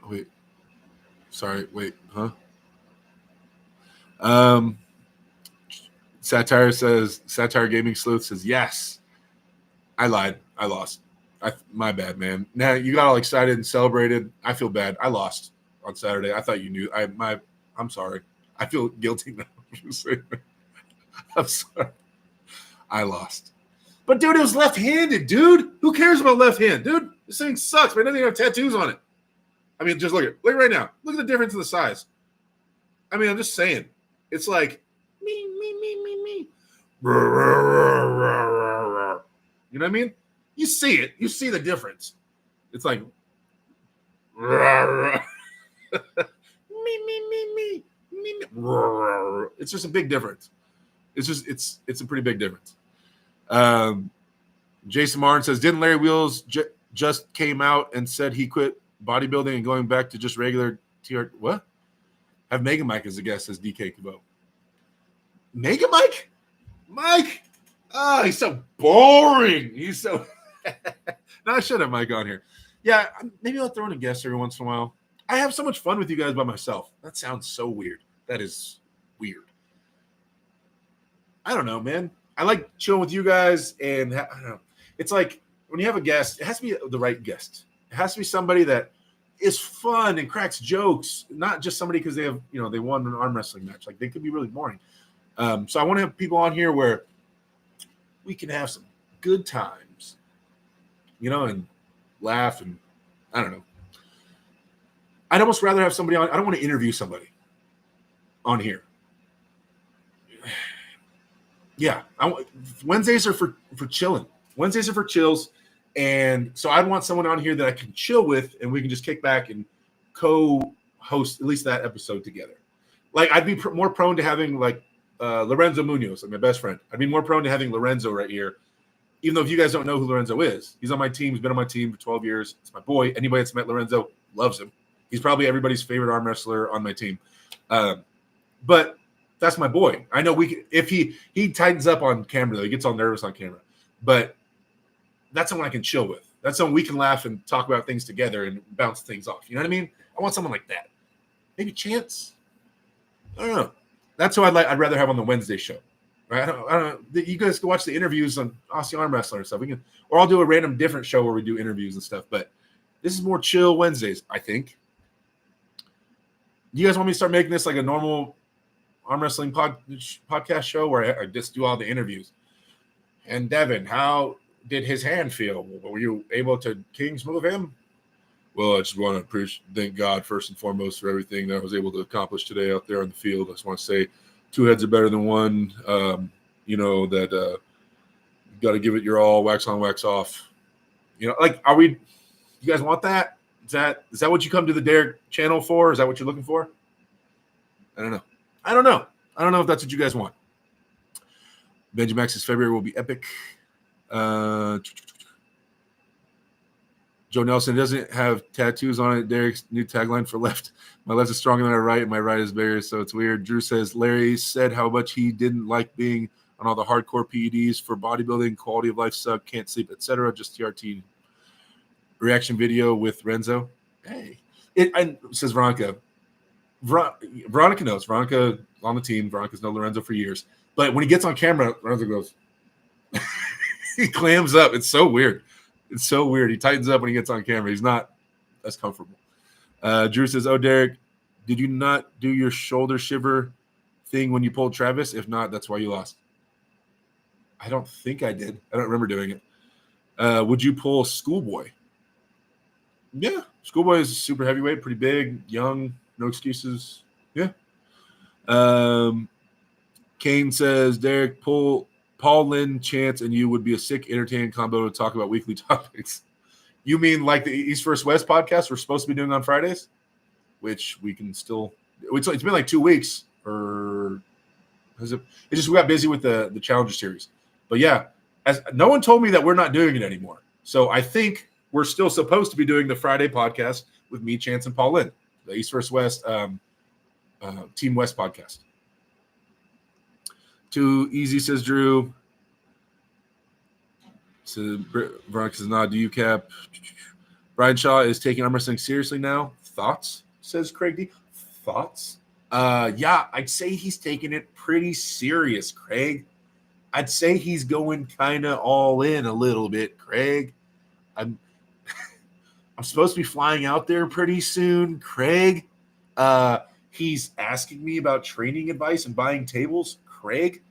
Wait. Sorry, wait, huh? Satire Gaming Sleuth says, yes. I lied. I lost. My bad, man. Now you got all excited and celebrated. I feel bad. I lost on Saturday. I thought you knew. I'm sorry. I feel guilty now. I'm sorry. I lost. But dude, it was left-handed, dude. Who cares about left hand, dude? This thing sucks, man. It doesn't even have tattoos on it. I mean, just look right now. Look at the difference in the size. I mean, I'm just saying. It's like me. You know what I mean? You see it. You see the difference. It's like me. It's just a big difference. It's a pretty big difference. Jason Martin says, didn't Larry Wheels just came out and said he quit bodybuilding and going back to just regular TR? What? Have Mega Mike as a guest, says DK Kubo. Mega Mike? Mike? Oh, he's so boring. He's so no, I should have Mike on here. Yeah, maybe I'll throw in a guest every once in a while. I have so much fun with you guys by myself. That sounds so weird. That is weird. I don't know, man. I like chilling with you guys, and I don't know. It's like when you have a guest, it has to be the right guest. It has to be somebody that is fun and cracks jokes, not just somebody because they have, they won an arm wrestling match. Like they could be really boring. So I want to have people on here where we can have some good times, and laugh, and I don't know. I'd almost rather have somebody on. I don't want to interview somebody on here. Yeah, Wednesdays are for chilling. Wednesdays are for chills, and so I'd want someone on here that I can chill with, and we can just kick back and co-host at least that episode together. Like I'd be more prone to having like Lorenzo Munoz, like my best friend. I'd be more prone to having Lorenzo right here, even though if you guys don't know who Lorenzo is, he's on my team. He's been on my team for 12 years. It's my boy. Anybody that's met Lorenzo loves him. He's probably everybody's favorite arm wrestler on my team. But that's my boy. I know if he tightens up on camera, though, he gets all nervous on camera. But that's someone I can chill with. That's someone we can laugh and talk about things together and bounce things off. You know what I mean? I want someone like that. Maybe Chance. I don't know. That's who I'd rather have on the Wednesday show. Right? I don't know. You guys can watch the interviews on Aussie Arm Wrestler and stuff. Or I'll do a random different show where we do interviews and stuff. But this is more chill Wednesdays, I think. You guys want me to start making this like a normal arm wrestling podcast show where I just do all the interviews? And Devin, how did his hand feel? Were you able to King's move him? Well, I just want to thank God first and foremost for everything that I was able to accomplish today out there on the field. I just want to say 2 heads are better than one. You got to give it your all, wax on, wax off. You guys want that? Is that what you come to the Derek channel for? Is that what you're looking for? I don't know. I don't know if that's what you guys want. Benjamax's February will be epic. Joe Nelson doesn't have tattoos on it. Derek's new tagline for left. My left is stronger than my right, and my right is bigger, so it's weird. Drew says Larry said how much he didn't like being on all the hardcore PEDs for bodybuilding, quality of life suck, can't sleep, etc. Just TRT. Reaction video with Renzo. Hey, says Veronica. Veronica knows. Veronica on the team. Veronica's known Lorenzo for years. But when he gets on camera, Lorenzo goes, he clams up. It's so weird. It's so weird. He tightens up when he gets on camera. He's not as comfortable. Drew says, oh, Derek, did you not do your shoulder shiver thing when you pulled Travis? If not, that's why you lost. I don't think I did. I don't remember doing it. Would you pull Schoolboy? Yeah. Schoolboy is super heavyweight, pretty big, young, no excuses. Yeah. Kane says, Derek, pull Paul, Lynn, Chance, and you would be a sick, entertaining combo to talk about weekly topics. You mean like the East vs. West podcast we're supposed to be doing on Fridays? Which we can still – it's been like 2 weeks. Or has it? It's just we got busy with the Challenger Series. But, yeah, no one told me that we're not doing it anymore. So I think we're still supposed to be doing the Friday podcast with me, Chance, and Paul Lynn, the East vs. West Team West podcast. Too easy, says Drew. So Veronica says, nah, do you cap? Brian Shaw is taking arm wrestling seriously now. Thoughts, says Craig D. Thoughts? Yeah, I'd say he's taking it pretty serious, Craig. I'd say he's going kind of all in a little bit, Craig. I'm supposed to be flying out there pretty soon, Craig. He's asking me about training advice and buying tables, Craig.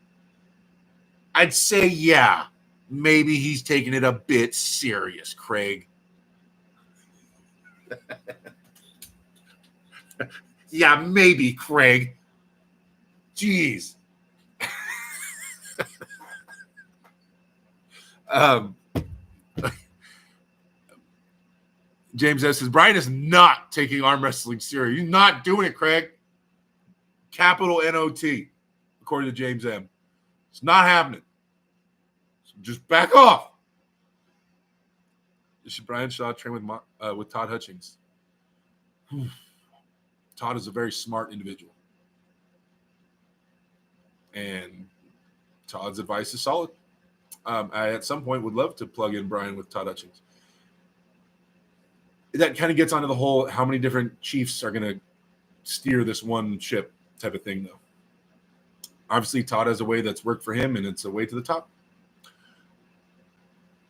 I'd say, yeah, maybe he's taking it a bit serious, Craig. Yeah, maybe, Craig. Jeez. James S. says, Brian is not taking arm wrestling serious. He's not doing it, Craig. Capital N-O-T, according to James M. It's not happening. So just back off. Should Brian Shaw train with Todd Hutchings? Todd is a very smart individual. And Todd's advice is solid. I, at some point, would love to plug in Brian with Todd Hutchings. That kind of gets onto the whole how many different chiefs are going to steer this one ship type of thing, though. Obviously, Todd has a way that's worked for him, and it's a way to the top.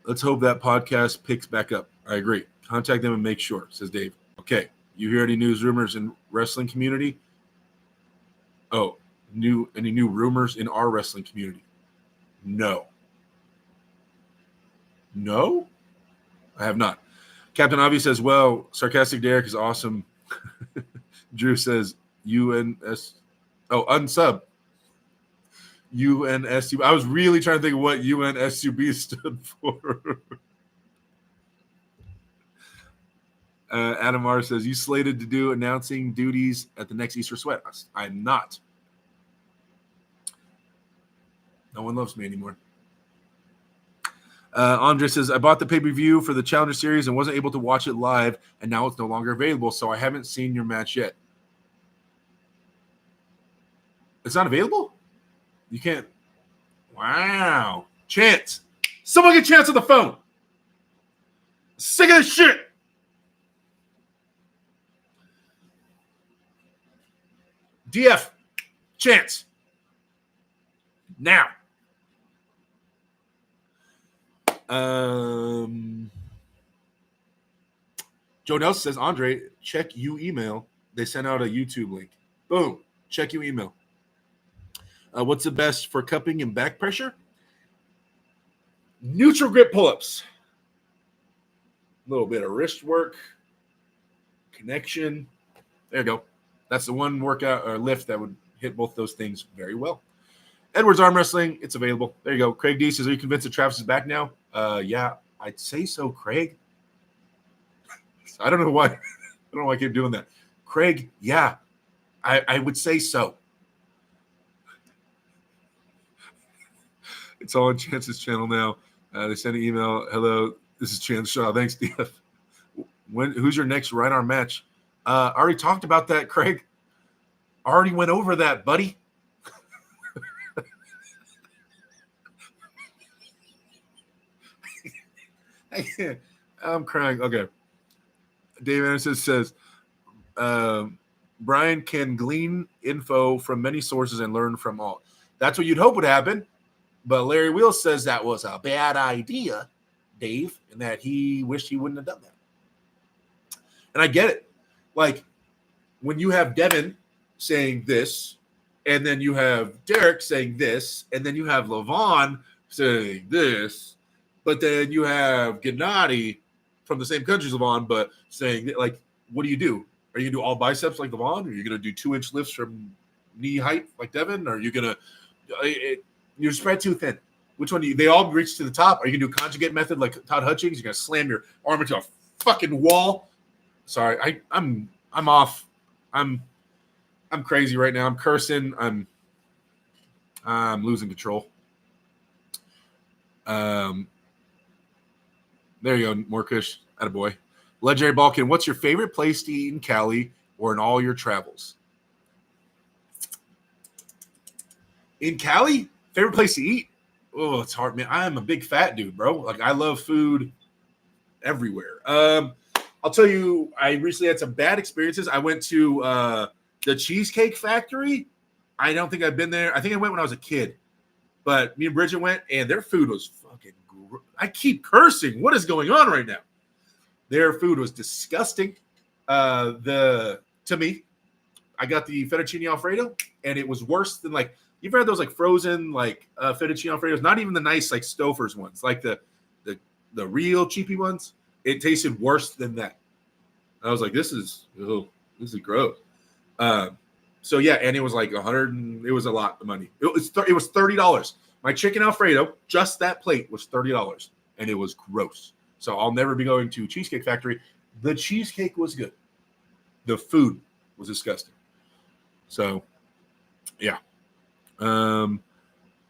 Let's hope that podcast picks back up. I agree. Contact them and make sure, says Dave. Okay. You hear any news, rumors in wrestling community? Oh, any new rumors in our wrestling community? No. No? I have not. Captain Avi says, well, Sarcastic Derek is awesome. Drew says, UNS. Oh, unsub. UNSUB. I was really trying to think of what UNSUB stood for. Adam R says, you slated to do announcing duties at the next Easter Sweat. I'm not. No one loves me anymore. Andre says, I bought the pay-per-view for the Challenger Series and wasn't able to watch it live, and now it's no longer available, so I haven't seen your match yet. It's not available? You can't. Wow. Chance. Someone get Chance on the phone. Sick of this shit. DF. Chance. Now. Joe Nelson says, Andre, check you email. They sent out a YouTube link. Boom. Check you email. What's the best for cupping and back pressure? Neutral grip pull-ups. A little bit of wrist work. Connection. There you go. That's the one workout or lift that would hit both those things very well. Edwards Arm Wrestling. It's available. There you go. Craig D says, are you convinced that Travis is back now? Yeah, I'd say so, Craig. I don't know why. I don't know why I keep doing that. Craig, yeah, I would say so. It's all on Chance's channel now. They sent an email. Hello, this is Chance Shaw. Thanks, DF. Who's your next right arm match? I already talked about that, Craig. I already went over that, buddy. I'm crying. Okay. Dave Anderson says, Brian can glean info from many sources and learn from all. That's what you'd hope would happen. But Larry Wheels says that was a bad idea, Dave, and that he wished he wouldn't have done that. And I get it. Like, when you have Devin saying this, and then you have Derek saying this, and then you have Levon saying this, but then you have Gennady from the same country as Levon, but saying, like, what do? Are you going to do all biceps like Levon? Are you going to do 2-inch lifts from knee height like Devin? Or are you going to you're spread too thin? Which one do you? They all reach to the top. Are you going to do conjugate method like Todd Hutchings? You're going to slam your arm into a fucking wall? Sorry, I'm off. I'm crazy right now. I'm cursing. I'm losing control. There you go, Morkush. Attaboy. Legendary Balkan, what's your favorite place to eat in Cali or in all your travels? In Cali? Favorite place to eat? Oh, it's hard, man. I am a big fat dude, bro. Like, I love food everywhere. I'll tell you, I recently had some bad experiences. I went to the Cheesecake Factory. I don't think I've been there. I think I went when I was a kid. But me and Bridget went, and their food was fucking I keep cursing. What is going on right now? Their food was disgusting. To me, I got the fettuccine Alfredo, and it was worse than, like, you've had those like frozen like fettuccine Alfredos, not even the nice like Stouffer's ones, like the real cheapy ones. It tasted worse than that. I was like, this is gross. So yeah, and it was like it was a lot of money. It was $30. My chicken Alfredo, just that plate, was $30, and it was gross. So I'll never be going to Cheesecake Factory. The cheesecake was good. The food was disgusting. So yeah.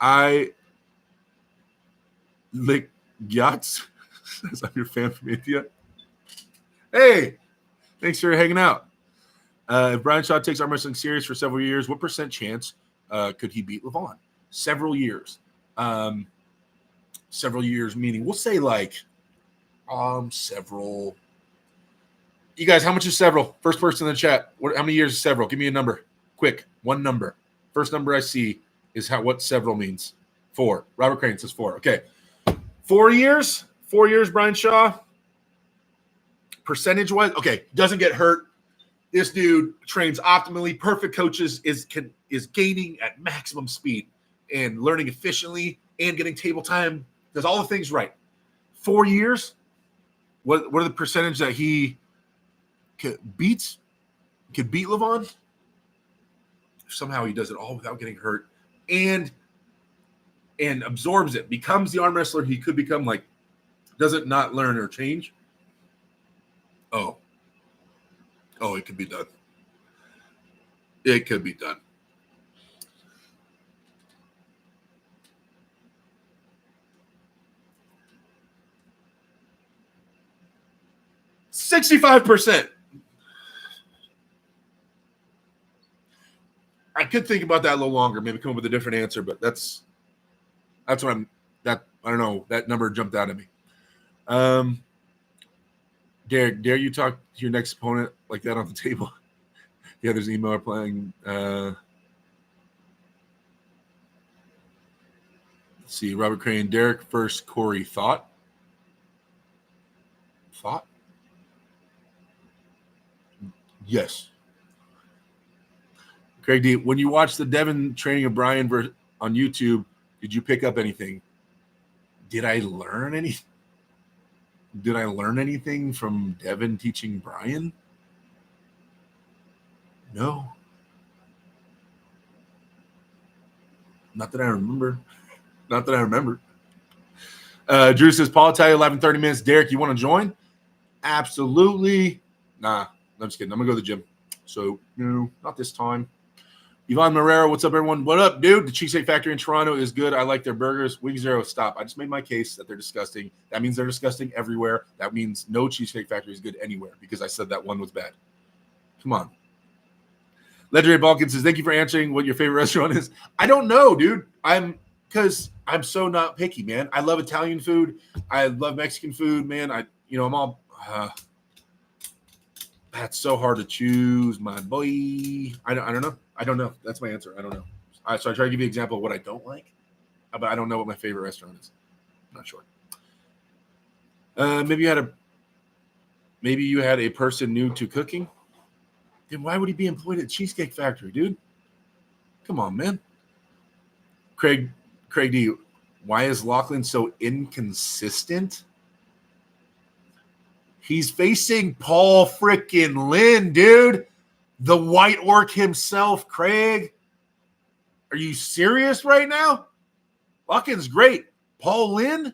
I lick yachts. Says I'm your fan from India. Hey, thanks for hanging out. If Brian Shaw takes arm wrestling serious for several years, what % chance could he beat Levon? Several years. Several years meaning we'll say like several. You guys, how much is several? First person in the chat. How many years is several? Give me a number. Quick. One number. First number I see. is what several means. 4. Robert Crane says 4. Okay. 4 years. 4 years, Brian Shaw. Percentage-wise, okay, doesn't get hurt. This dude trains optimally. Perfect coaches is gaining at maximum speed and learning efficiently and getting table time. Does all the things right. 4 years. What are the percentage that he could beat Levon? Somehow he does it all without getting hurt and absorbs it. Becomes the arm wrestler he could become. Like, doesn't not learn or change. Oh, it could be done. It could be done. $65%. I could think about that a little longer, maybe come up with a different answer, but that's what I don't know. That number jumped out at me. Derek, dare you talk to your next opponent like that on the table? Yeah, there's an email playing. Let's see, Robert Crane, Derek first, Corey, thought? Yes. Craig D, when you watched the Devin training of Brian on YouTube, did you pick up anything? Did I learn anything from Devin teaching Brian? No. Not that I remember. Drew says, Paul, I'll tell you 11, 30 minutes. Derek, you want to join? Absolutely. Nah, I'm just kidding. I'm going to go to the gym. So, no, not this time. Yvonne Marrero, what's up, everyone? What up, dude? The Cheesecake Factory in Toronto is good. I like their burgers. Wing Zero, stop. I just made my case that they're disgusting. That means they're disgusting everywhere. That means no Cheesecake Factory is good anywhere because I said that one was bad. Come on. Legendary Balkan says, thank you for answering what your favorite restaurant is. I don't know, dude. Because I'm so not picky, man. I love Italian food. I love Mexican food, man. I'm all that's so hard to choose, my boy. I don't know. That's my answer. I don't know. So I try to give you an example of what I don't like, but I don't know what my favorite restaurant is. I'm not sure. Maybe you had a person new to cooking. Then why would he be employed at Cheesecake Factory, dude? Come on, man. Craig D, why is Lachlan so inconsistent? He's facing Paul frickin' Lynn, dude. The White Orc himself, Craig. Are you serious right now? Lachlan's great. Paul Lynn?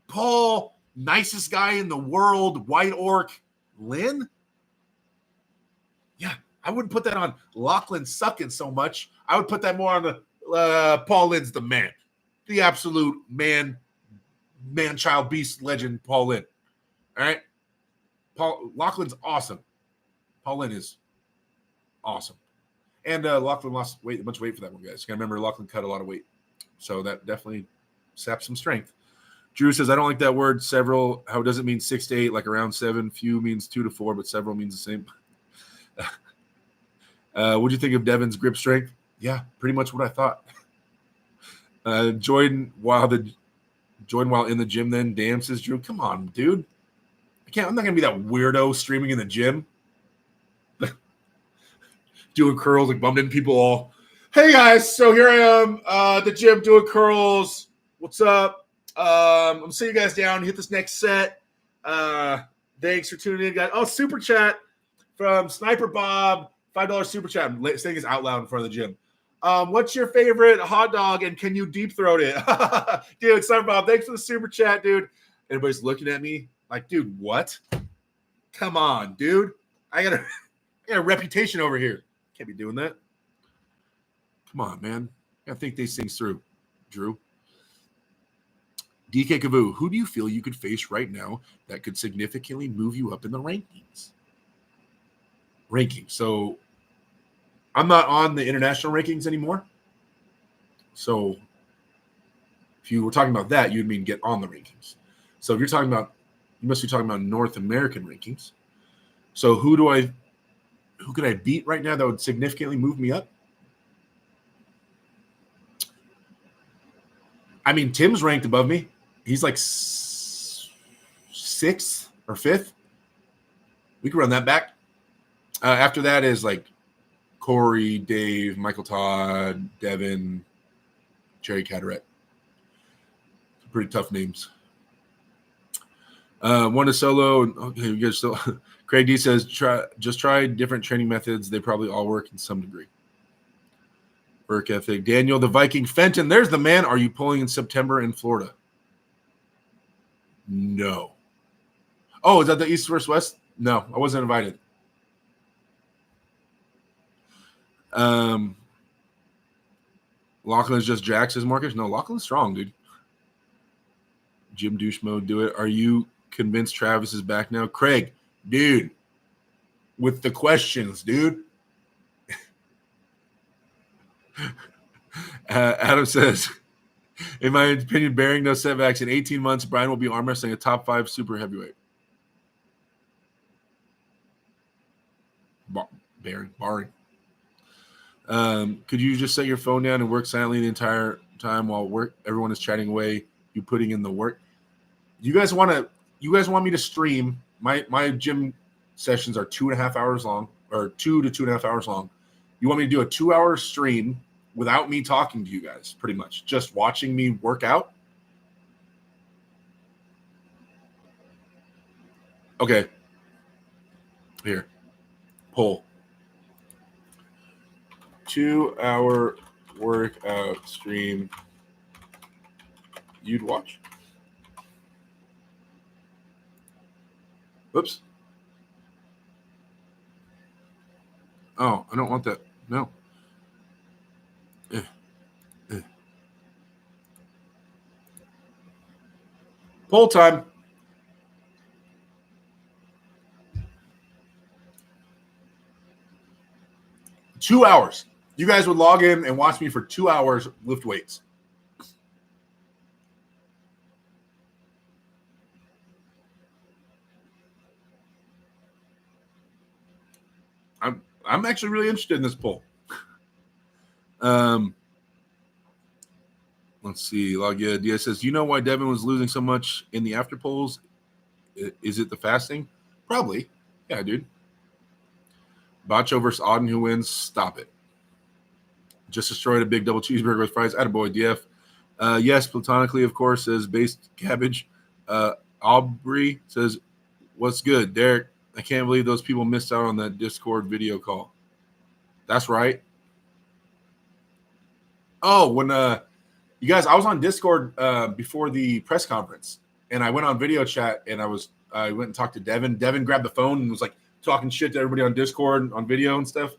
Paul, nicest guy in the world, White Orc Lynn? Yeah, I wouldn't put that on Lachlan sucking so much. I would put that more on the Paul Lynn's the man. The absolute man-child beast legend, Paul Lynn. All right? Lachlan's awesome. Paul Lynn is awesome. And Lachlan lost a bunch of weight for that one, guys. You got to remember, Lachlan cut a lot of weight. So that definitely saps some strength. Drew says, I don't like that word, several. How does it mean 6 to 8, like around 7? Few means 2 to 4, but several means the same. What'd you think of Devin's grip strength? Yeah, pretty much what I thought. Jordan, while in the gym then, damn, says Drew. Come on, dude. I'm not going to be that weirdo streaming in the gym. Doing curls, like bumping into people all. Hey, guys. So here I am at the gym doing curls. What's up? I'm going to sit you guys down, hit this next set. Thanks for tuning in, guys. Oh, super chat from Sniper Bob. $5 super chat. I'm saying this out loud in front of the gym. What's your favorite hot dog and can you deep throat it? Dude, Sniper Bob, thanks for the super chat, dude. Everybody's looking at me like, dude, what? Come on, dude. I got a reputation over here. Can't be doing that. Come on, man. I gotta think these things through, Drew. DK Kavu, who do you feel you could face right now that could significantly move you up in the rankings? So I'm not on the international rankings anymore. So if you were talking about that, you'd mean get on the rankings. So if you're talking about, you must be talking about North American rankings. So who could I beat right now that would significantly move me up? I mean, Tim's ranked above me. He's like 6th or 5th. We can run that back. After that is like Corey, Dave, Michael Todd, Devin, Jerry Caderet. Pretty tough names. One to solo. Okay, you guys still. Craig D says, try different training methods. They probably all work in some degree. Work ethic. Daniel, the Viking Fenton. There's the man. Are you pulling in September in Florida? No. Oh, is that the East versus West? No, I wasn't invited. Lachlan's just Jax, says Marcus. No, Lachlan's strong, dude. Jim Douche Mode, do it. Are you convinced Travis is back now? Craig, dude, with the questions, dude. Adam says, in my opinion, bearing no setbacks, in 18 months, Brian will be arm wrestling a top 5 super heavyweight. Barring. Could you just set your phone down and work silently the entire time while everyone is chatting away, you putting in the work? You guys want me to stream? My gym sessions are 2.5 hours long, or 2 to 2.5 hours long. You want me to do a 2-hour stream without me talking to you guys, pretty much just watching me work out? Okay. Here. Poll. 2-hour workout stream you'd watch? Oops. Oh, I don't want that. No. Poll time. Two hours. You guys would log in and watch me for 2 hours lift weights. I'm actually really interested in this poll. Let's see. Logia Diaz says, you know why Devin was losing so much in the after polls? Is it the fasting? Probably. Yeah, dude. Bacho versus Auden, who wins? Stop it. Just destroyed a big double cheeseburger with fries. Attaboy, DF. Yes, platonically, of course, says based cabbage. Aubrey says, what's good? Derek, I can't believe those people missed out on that Discord video call. That's right. Oh, when you guys, I was on Discord before the press conference, and I went on video chat, and I went and talked to Devin. Devin grabbed the phone and was like talking shit to everybody on Discord on video and stuff.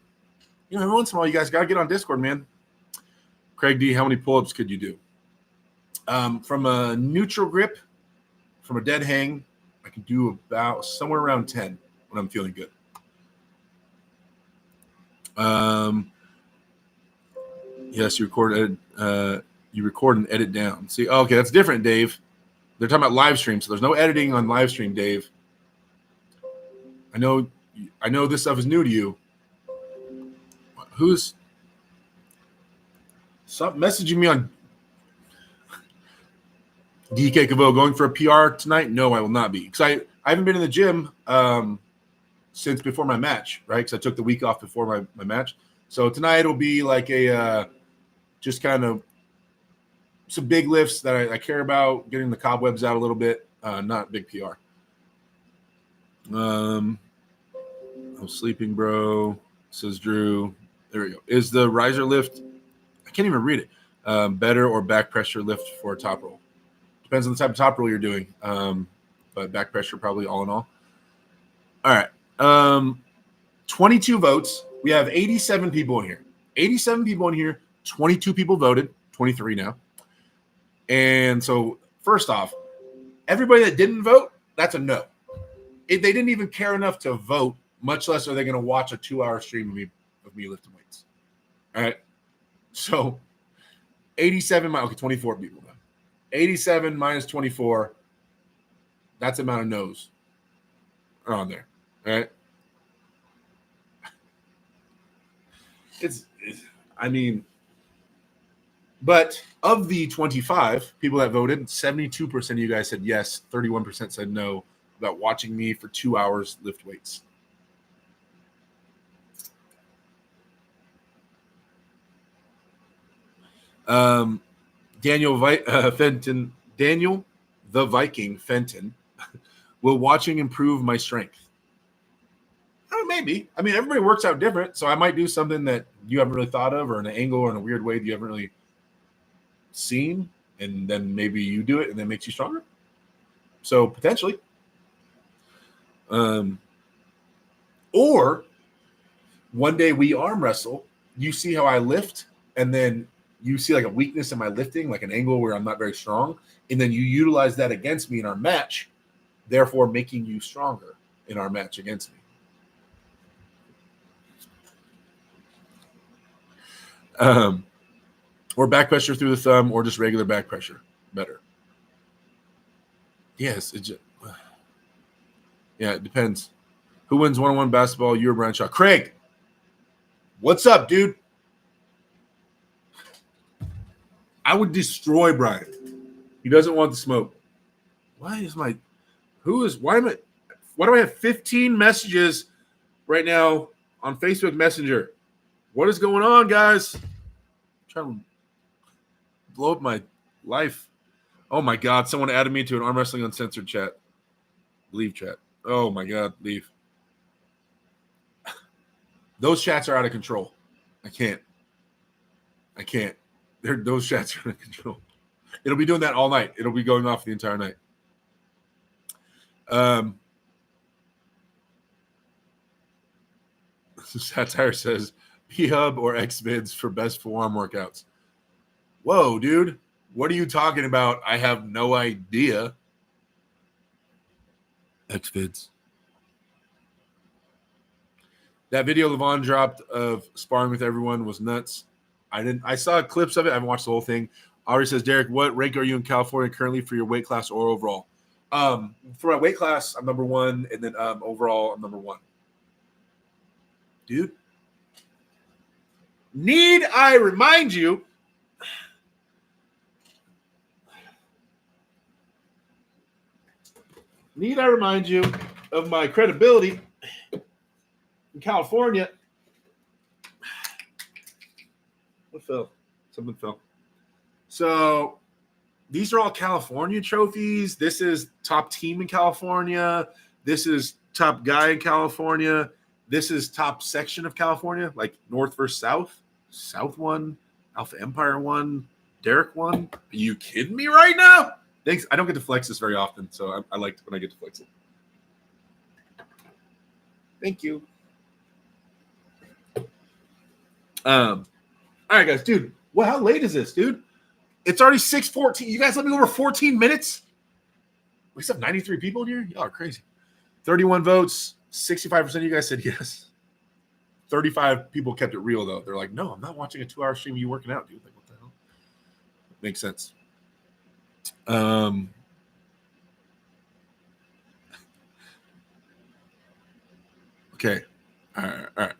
You know, every once in a while, you guys got to get on Discord, man. Craig D, how many pull-ups could you do? From a neutral grip, from a dead hang, I can do about somewhere around 10 when I'm feeling good. Yes, you record and edit down. See, okay, that's different, Dave. They're talking about live stream, so there's no editing on live stream, Dave. I know this stuff is new to you. Stop messaging me on DK Cavo going for a PR tonight? No, I will not be. Because I haven't been in the gym since before my match, right? Because I took the week off before my match. So tonight will be like a just kind of some big lifts that I care about, getting the cobwebs out a little bit, not big PR. I'm sleeping, bro, says Drew. There we go. Is the riser lift, I can't even read it, better or back pressure lift for a top roll? Depends on the type of top roll you're doing. But back pressure probably all in all. All right. 22 votes. We have 87 people in here. 87 people in here. 22 people voted. 23 now. And so, first off, everybody that didn't vote, that's a no. If they didn't even care enough to vote, much less are they going to watch a 2-hour stream of me lifting weights. All right. So, 87 okay, 24 people now. 87 minus 24, that's the amount of no's on there. All right. I mean, But of the 25 people that voted, 72% of you guys said yes, 31% said no about watching me for 2 hours lift weights. Daniel Fenton, Daniel the Viking Fenton, will watching improve my strength? Maybe. I mean, everybody works out different, so I might do something that you haven't really thought of, or an angle, or in a weird way that you haven't really seen, and then maybe you do it, and that makes you stronger. So potentially, or one day we arm wrestle. You see how I lift, and then you see like a weakness in my lifting, like an angle where I'm not very strong, and then you utilize that against me in our match, therefore making you stronger in our match against me. Or back pressure through the thumb, or just regular back pressure. Better. Yes, it just, yeah, it depends. Who wins one-on-one basketball? You or Brian Shaw? Craig, what's up, dude? I would destroy Brian. He doesn't want the smoke. Why do I have 15 messages right now on Facebook Messenger? What is going on, guys? I'm trying to blow up my life. Oh my God, someone added me to an Arm Wrestling Uncensored chat. Leave chat. Oh my God, leave. Those chats are out of control. I can't. Those chats are out of control. It'll be doing that all night. It'll be going off the entire night. Satire says P-Hub or X-Vids for best forearm workouts. Whoa, dude. What are you talking about? I have no idea. X-Vids. That video Levon dropped of sparring with everyone was nuts. I saw clips of it. I haven't watched the whole thing. Aries says, Derek, what rank are you in California currently for your weight class or overall? For my weight class, I'm number 1, and then overall, I'm number 1. Dude. Need I remind you? Need I remind you of my credibility in California? What fell? Something fell. So these are all California trophies. This is top team in California. This is top guy in California. This is top section of California, like North versus South. South won, Alpha Empire won, Derek won. Are you kidding me right now? Thanks. I don't get to flex this very often, so I like when I get to flex it. Thank you. All right, guys, dude. Well, how late is this, dude? It's already 6:14. You guys let me over 14 minutes? We still have 93 people here? Y'all are crazy. 31 votes. 65% of you guys said yes. 35 people kept it real, though. They're like, no, I'm not watching a 2-hour stream of you working out, dude. Like, what the hell? Makes sense. Okay. All right.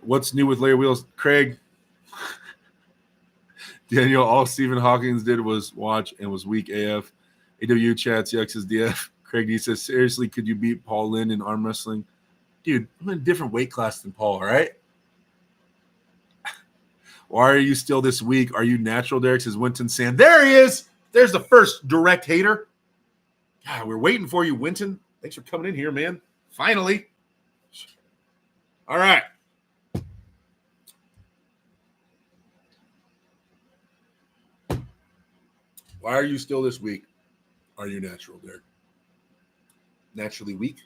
What's new with layer wheels? Craig. Daniel, all Stephen Hawkins did was watch and was weak AF. AW chats, Yux's DF. Craig D says, seriously, could you beat Paul Lynn in arm wrestling? Dude, I'm in a different weight class than Paul, all right? Why are you still this weak? Are you natural, Derek? Says Winton Sand. There he is. There's the first direct hater. God, we're waiting for you, Winton. Thanks for coming in here, man. Finally. All right. Why are you still this weak? Are you natural, Derek? Naturally weak?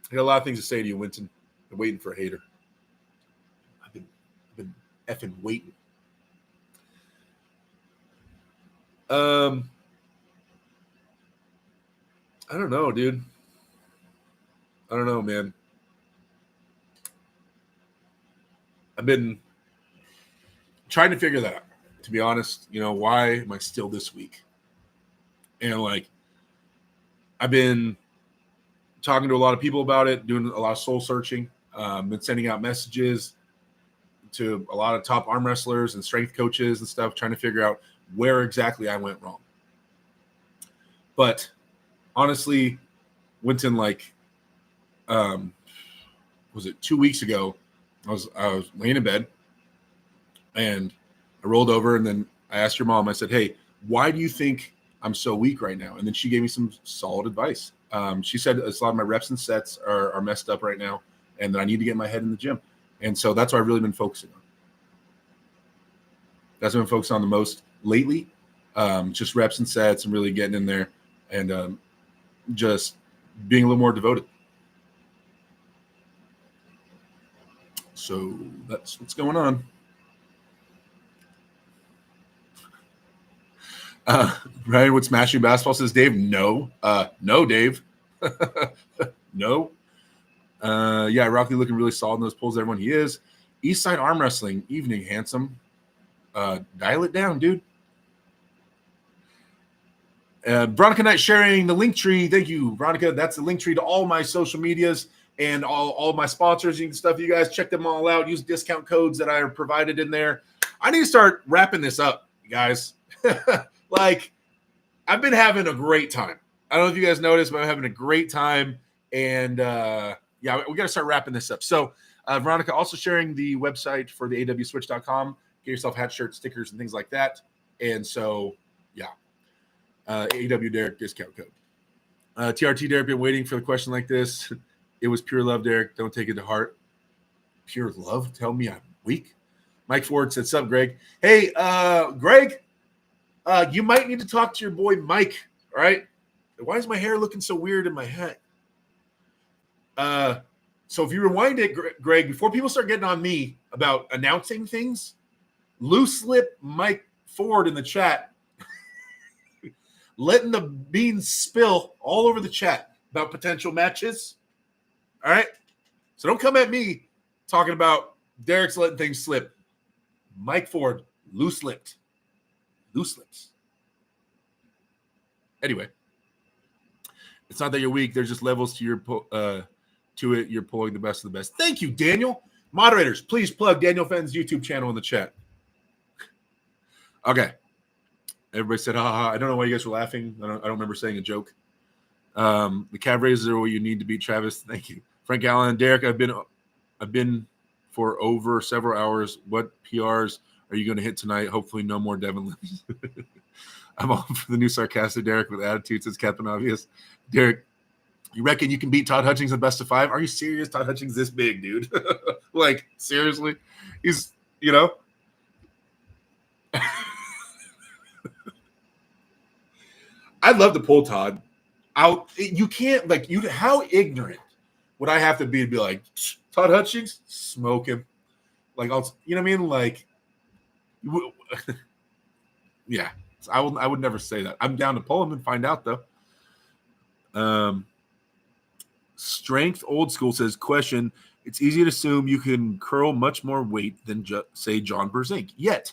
I got a lot of things to say to you, Winton. I'm waiting for a hater. I've been effing waiting. I don't know, dude. I don't know, man. I've been trying to figure that out, to be honest. You know, why am I still this weak? And like, I've been talking to a lot of people about it, doing a lot of soul searching, been sending out messages to a lot of top arm wrestlers and strength coaches and stuff, trying to figure out where exactly I went wrong. But honestly, Winton, like, was it 2 weeks ago? I was laying in bed and I rolled over, and then I asked your mom, I said, hey, why do you think I'm so weak right now? And then she gave me some solid advice. She said a lot of my reps and sets are messed up right now, and that I need to get my head in the gym. And so that's what I've really been focusing on. That's what I've been focusing on the most lately. Just reps and sets and really getting in there and just being a little more devoted. So that's what's going on. Ryan with Smashing Basketball says, Dave, no, Dave. No. Yeah, Rocky looking really solid in those pulls. Everyone he is. East Side Arm Wrestling. Evening, handsome. Dial it down, dude. Veronica Knight sharing the link tree. Thank you, Veronica. That's the link tree to all my social medias and all my sponsors and stuff. You guys check them all out. Use discount codes that are provided in there. I need to start wrapping this up, guys. Like, I've been having a great time. I don't know if you guys noticed, but I'm having a great time. And yeah, we got to start wrapping this up. So Veronica also sharing the website for the awswitch.com. Get yourself hat shirts, stickers, and things like that. And so, yeah. AW Derek discount code. TRT Derek, been waiting for the question like this. It was pure love, Derek. Don't take it to heart. Pure love? Tell me I'm weak? Mike Ford said, sup, Greg? Hey, Greg, you might need to talk to your boy Mike, all right? Why is my hair looking so weird in my hat? So if you rewind it, Greg, before people start getting on me about announcing things, loose lip Mike Ford in the chat, letting the beans spill all over the chat about potential matches. All right? So don't come at me talking about Derek's letting things slip. Mike Ford, loose-lipped. Loose lips. Anyway, it's not that you're weak. There's just levels to your to it. You're pulling the best of the best. Thank you, Daniel. Moderators, please plug Daniel Fenn's YouTube channel in the chat. Okay. Everybody said, haha. I don't know why you guys were laughing. I don't remember saying a joke. The calf raises are what you need to beat Travis. Thank you. Frank Allen, Derek, I've been for over several hours. What PRs are you going to hit tonight? Hopefully no more Devin Lips. I'm all for the new sarcastic Derek with attitude, says Captain Obvious. Derek, you reckon you can beat Todd Hutchings in best of 5? Are you serious? Todd Hutchings this big, dude. Like, seriously? He's, you know. I'd love to pull Todd. You can't, like, how ignorant would I have to be like, Todd Hutchings, smoke him. Like, you know what I mean? Like, yeah. I would never say that. I'm down to pull him and find out, though. Strength Old School says, question, it's easy to assume you can curl much more weight than, say, John Berzink. Yet,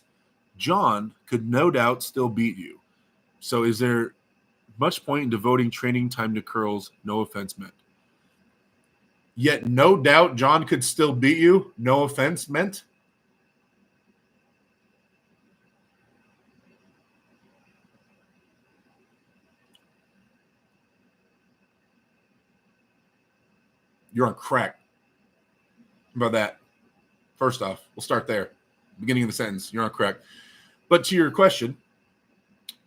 John could no doubt still beat you. So is there much point in devoting training time to curls? No offense meant. Yet, no doubt, John could still beat you? No offense meant? You're on crack. How about that? First off, we'll start there. Beginning of the sentence, you're on crack. But to your question,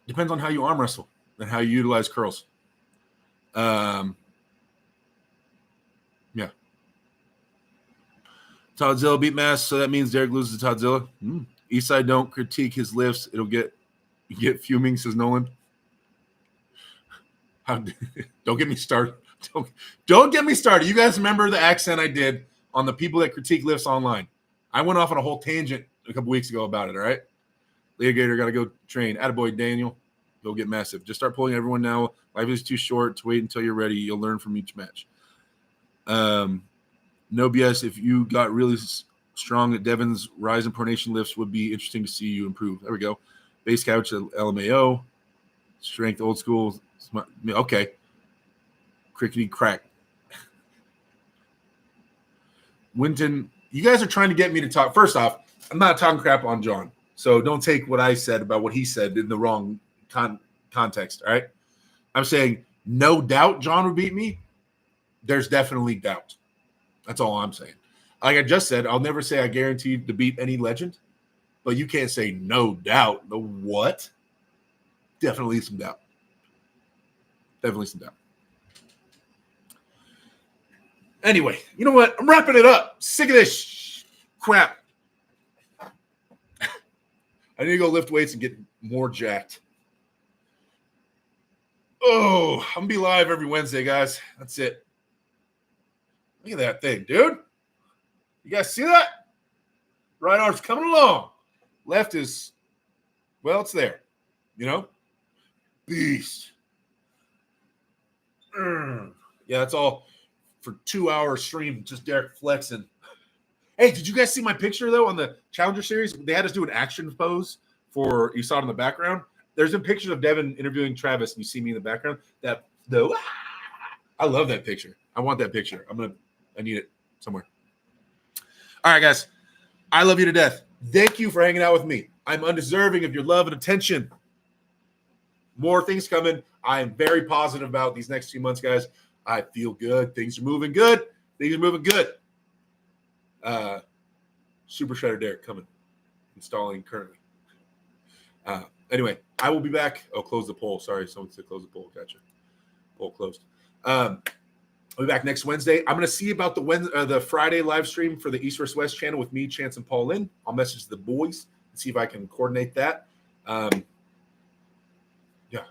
depends on how you arm wrestle and how you utilize curls. Yeah. Toddzilla beat Mass, so that means Derek loses to Toddzilla. Eastside don't critique his lifts. It'll get fuming, says Nolan. Don't get me started. Don't get me started. You guys remember the accent I did on the people that critique lifts online? I went off on a whole tangent a couple weeks ago about it, all right? Leah Gator got to go train. Attaboy, Daniel. Go get massive. Just start pulling everyone now. Life is too short to wait until you're ready. You'll learn from each match. No BS. If you got really strong at Devin's rise and pronation lifts, would be interesting to see you improve. There we go. Base couch at LMAO. Strength Old School. Okay. Crickety crack. Winton, you guys are trying to get me to talk. First off, I'm not talking crap on John. So don't take what I said about what he said in the wrong context, all right? I'm saying no doubt John would beat me. There's definitely doubt. That's all I'm saying. Like I just said, I'll never say I guaranteed to beat any legend, but you can't say no doubt. The what? Definitely some doubt. Definitely some doubt. Anyway, you know what? I'm wrapping it up. Sick of this crap. I need to go lift weights and get more jacked. Oh, I'm going to be live every Wednesday, guys. That's it. Look at that thing, dude. You guys see that? Right arm's coming along. Left is, well, it's there. You know? Beast. Yeah, that's all for 2-hour stream. Just Derek flexing. Hey, did you guys see my picture, though, on the Challenger Series? They had us do an action pose for, you saw it in the background. There's been pictures of Devin interviewing Travis, and you see me in the background. I love that picture. I want that picture. I need it somewhere. All right, guys. I love you to death. Thank you for hanging out with me. I'm undeserving of your love and attention. More things coming. I am very positive about these next few months, guys. I feel good. Things are moving good. Things are moving good. Super Shredder Derek coming. Installing currently. Anyway, I will be back. Oh, close the poll. Sorry, someone said close the poll. Gotcha. Poll closed. I'll be back next Wednesday. I'm going to see about the Friday live stream for the East vs. West channel with me, Chance, and Paul Lynn. I'll message the boys and see if I can coordinate that. Yeah, you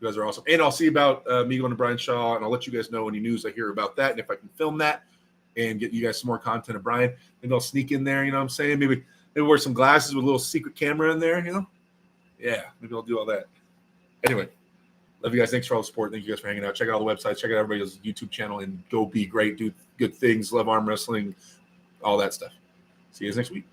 guys are awesome. And I'll see about me going to Brian Shaw, and I'll let you guys know any news I hear about that and if I can film that and get you guys some more content of Brian. Maybe I'll sneak in there, you know what I'm saying? Maybe wear some glasses with a little secret camera in there, you know? Yeah, maybe I'll do all that. Anyway, love you guys. Thanks for all the support. Thank you guys for hanging out. Check out all the websites. Check out everybody's YouTube channel and go be great. Do good things. Love arm wrestling. All that stuff. See you guys next week.